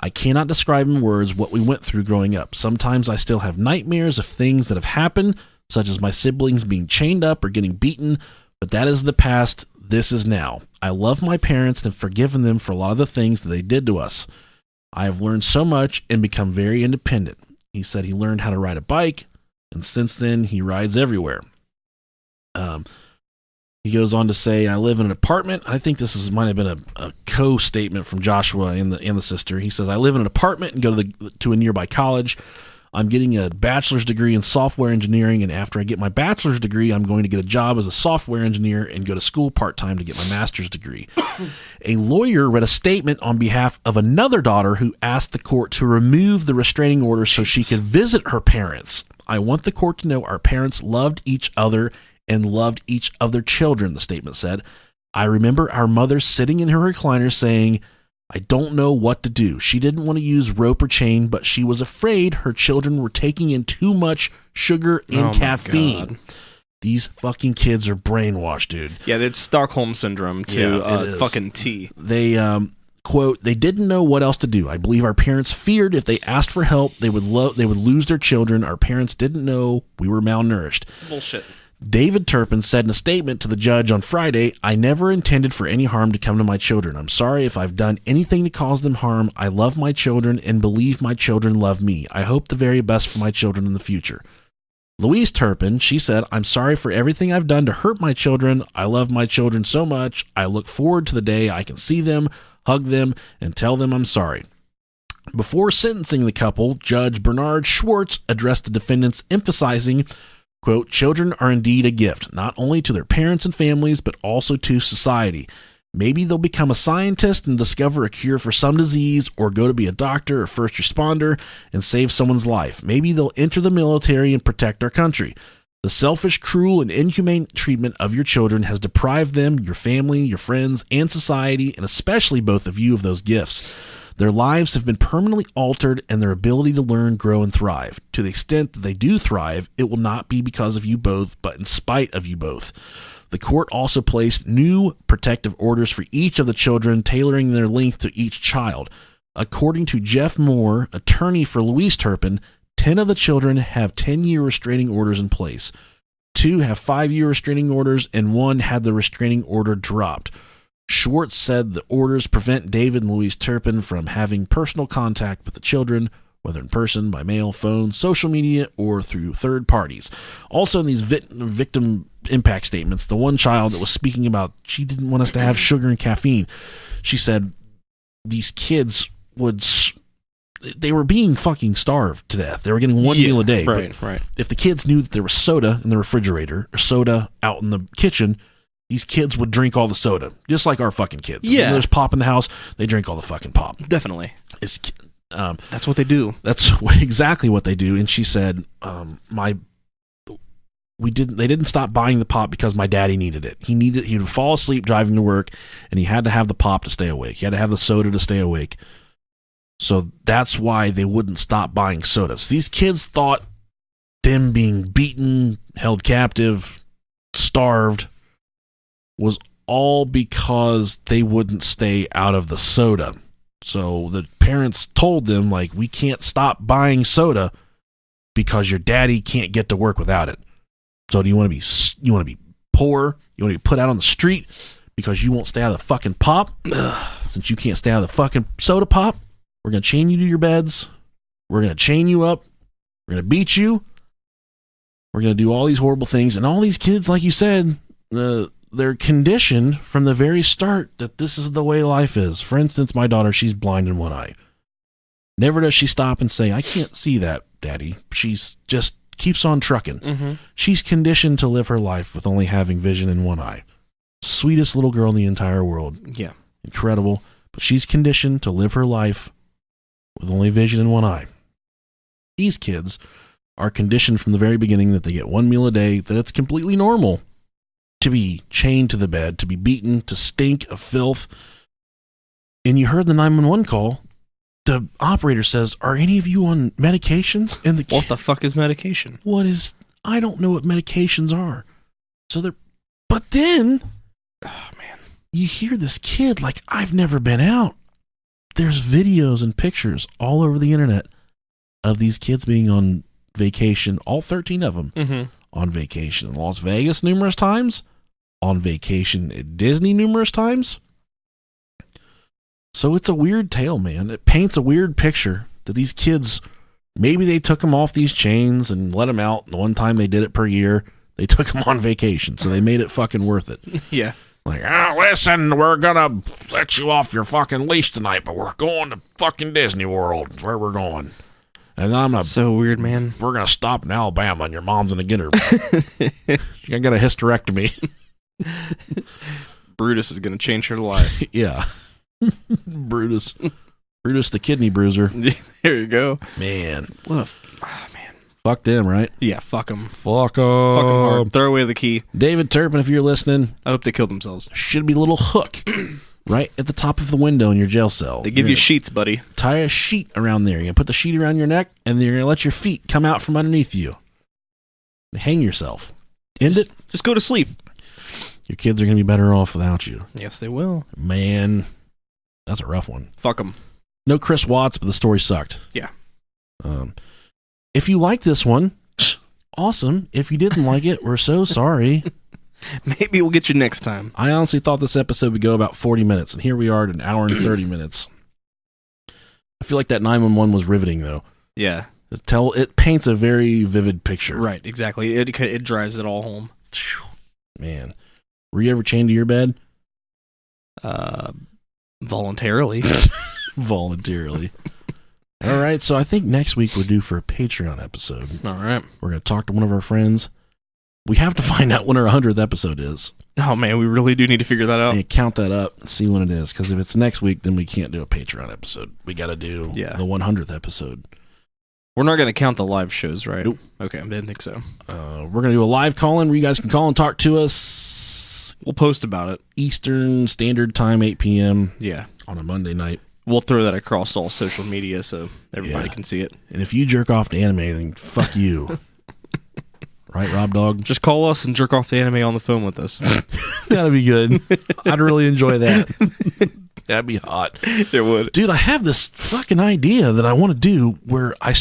I cannot describe in words what we went through growing up. Sometimes I still have nightmares of things that have happened, such as my siblings being chained up or getting beaten, but that is the past. This is now. I love my parents and have forgiven them for a lot of the things that they did to us. I have learned so much and become very independent. He said he learned how to ride a bike, and since then he rides everywhere. He goes on to say, I live in an apartment. I think might have been a co-statement from Joshua and the sister. He says, I live in an apartment and go to a nearby college. I'm getting a bachelor's degree in software engineering, and after I get my bachelor's degree, I'm going to get a job as a software engineer and go to school part-time to get my master's degree. A lawyer read a statement on behalf of another daughter who asked the court to remove the restraining order so she could visit her parents. I want the court to know our parents loved each other and loved each of their children, the statement said. I remember our mother sitting in her recliner saying, I don't know what to do. She didn't want to use rope or chain, but she was afraid her children were taking in too much sugar and caffeine. These fucking kids are brainwashed, dude. Yeah, it's Stockholm Syndrome to fucking T. They, quote, they didn't know what else to do. I believe our parents feared if they asked for help, they would lose their children. Our parents didn't know we were malnourished. Bullshit. David Turpin said in a statement to the judge on Friday, I never intended for any harm to come to my children. I'm sorry if I've done anything to cause them harm. I love my children and believe my children love me. I hope the very best for my children in the future. Louise Turpin, she said, I'm sorry for everything I've done to hurt my children. I love my children so much. I look forward to the day I can see them, hug them, and tell them I'm sorry. Before sentencing the couple, Judge Bernard Schwartz addressed the defendants, emphasizing, quote, children are indeed a gift, not only to their parents and families, but also to society. Maybe they'll become a scientist and discover a cure for some disease, or go to be a doctor or first responder and save someone's life. Maybe they'll enter the military and protect our country. The selfish, cruel, and inhumane treatment of your children has deprived them, your family, your friends, and society, and especially both of you, of those gifts. Their lives have been permanently altered, and their ability to learn, grow, and thrive. To the extent that they do thrive, it will not be because of you both, but in spite of you both. The court also placed new protective orders for each of the children, tailoring their length to each child. According to Jeff Moore, attorney for Louise Turpin, 10 of the children have 10-year restraining orders in place. 2 have 5-year restraining orders, and 1 had the restraining order dropped. Schwartz said the orders prevent David and Louise Turpin from having personal contact with the children, whether in person, by mail, phone, social media, or through third parties. Also in these victim impact statements, the one child that was speaking about she didn't want us to have sugar and caffeine, she said these kids would they were being fucking starved to death. They were getting one meal a day. Right, but right. if the kids knew that there was soda in the refrigerator or soda out in the kitchen, these kids would drink all the soda, just like our fucking kids. Yeah. When there's pop in the house, they drink all the fucking pop. Definitely. That's what they do. That's exactly what they do. And she said, they didn't stop buying the pop because my daddy needed it. He would fall asleep driving to work, and he had to have the pop to stay awake. He had to have the soda to stay awake. So that's why they wouldn't stop buying sodas. These kids thought them being beaten, held captive, starved was all because they wouldn't stay out of the soda. So the parents told them, like, we can't stop buying soda because your daddy can't get to work without it. So do you want to be poor? You want to be put out on the street because you won't stay out of the fucking pop? Since you can't stay out of the fucking soda pop, we're going to chain you to your beds. We're going to chain you up. We're going to beat you. We're going to do all these horrible things. And all these kids, like you said, they're conditioned from the very start that this is the way life is. For instance, my daughter, she's blind in one eye. Never does she stop and say, I can't see that, Daddy. She's just keeps on trucking. Mm-hmm. She's conditioned to live her life with only having vision in one eye. Sweetest little girl in the entire world. Yeah. Incredible. But she's conditioned to live her life with only vision in one eye. These kids are conditioned from the very beginning that they get one meal a day, that it's completely normal to be chained to the bed, to be beaten, to stink of filth. And you heard the 911 call. The operator says, are any of you on medications? And what the fuck is medication? I don't know what medications are. But then, oh man, you hear this kid like, I've never been out. There's videos and pictures all over the internet of these kids being on vacation, all 13 of them, on vacation in Las Vegas numerous times, on vacation at Disney numerous times. So it's a weird tale, man. It paints a weird picture that these kids, maybe they took them off these chains and let them out. The one time they did it per year, they took them on vacation, so they made it fucking worth it. Yeah. Like, listen, we're gonna let you off your fucking leash tonight, but we're going to fucking Disney World. That's where we're going. And I'm gonna, so weird, man. We're gonna stop in Alabama, and your mom's gonna get her. She's gonna get a hysterectomy. Brutus is gonna change her life. Yeah. Brutus the kidney bruiser. There you go. Man. Man. Fuck them, right? Yeah, fuck them. Fuck them. Fuck them hard. Throw away the key. David Turpin, if you're listening. I hope they kill themselves. Should be a little hook right at the top of the window in your jail cell. They give you sheets, buddy. Tie a sheet around there. You're going to put the sheet around your neck, and then you're going to let your feet come out from underneath you. Hang yourself. End it. Just go to sleep. Your kids are going to be better off without you. Yes, they will. Man, that's a rough one. Fuck them. No Chris Watts, but the story sucked. Yeah. If you like this one, awesome. If you didn't like it, we're so sorry. Maybe we'll get you next time. I honestly thought this episode would go about 40 minutes, and here we are at an hour and 30 minutes. I feel like that 911 was riveting, though. Yeah. It paints a very vivid picture. Right, exactly. It drives it all home. Man. Were you ever chained to your bed? Voluntarily. Voluntarily. All right, so I think next week we're due for a Patreon episode. All right. We're going to talk to one of our friends. We have to find out when our 100th episode is. Oh, man, we really do need to figure that out. And count that up, see when it is. Because if it's next week, then we can't do a Patreon episode. We got to do the 100th episode. We're not going to count the live shows, right? Nope. Okay, I didn't think so. We're going to do a live call-in where you guys can call and talk to us. We'll post about it. Eastern Standard Time, 8 p.m. Yeah. On a Monday night. We'll throw that across all social media so everybody can see it. And if you jerk off to anime, then fuck you. Right, Rob Dog? Just call us and jerk off to anime on the phone with us. That'd be good. I'd really enjoy that. That'd be hot. It would. Dude, I have this fucking idea that I want to do where I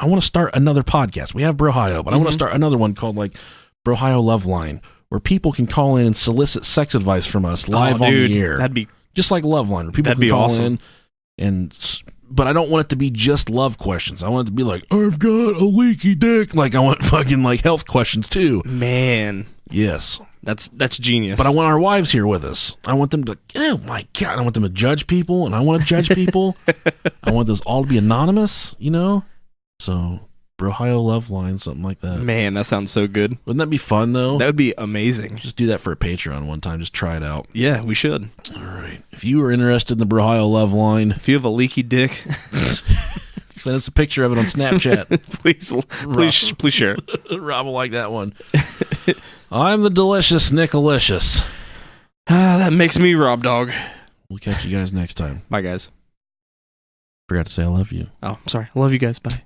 want to start another podcast. We have Brohio, but I want to start another one called like Brohio Love Line, where people can call in and solicit sex advice from us live on the air. That'd be just like Love Line, where people can call in but I don't want it to be just love questions. I want it to be like, I've got a leaky dick. Like I want fucking like health questions too. Man. Yes. That's genius. But I want our wives here with us. I want them to, oh my God, I want them to judge people, and I want to judge people. I want this all to be anonymous, you know? So, Ohio Love Line, something like that. Man, that sounds so good. Wouldn't that be fun, though? That would be amazing. Just do that for a Patreon one time. Just try it out. Yeah, we should. All right. If you are interested in the Ohio Love Line, If you have a leaky dick, send us a picture of it on Snapchat. please share it. Rob will like that one. I'm the delicious Nicolicious. That makes me Rob Dog. We'll catch you guys next time. Bye, guys. Forgot to say I love you. Oh, sorry. I love you guys. Bye.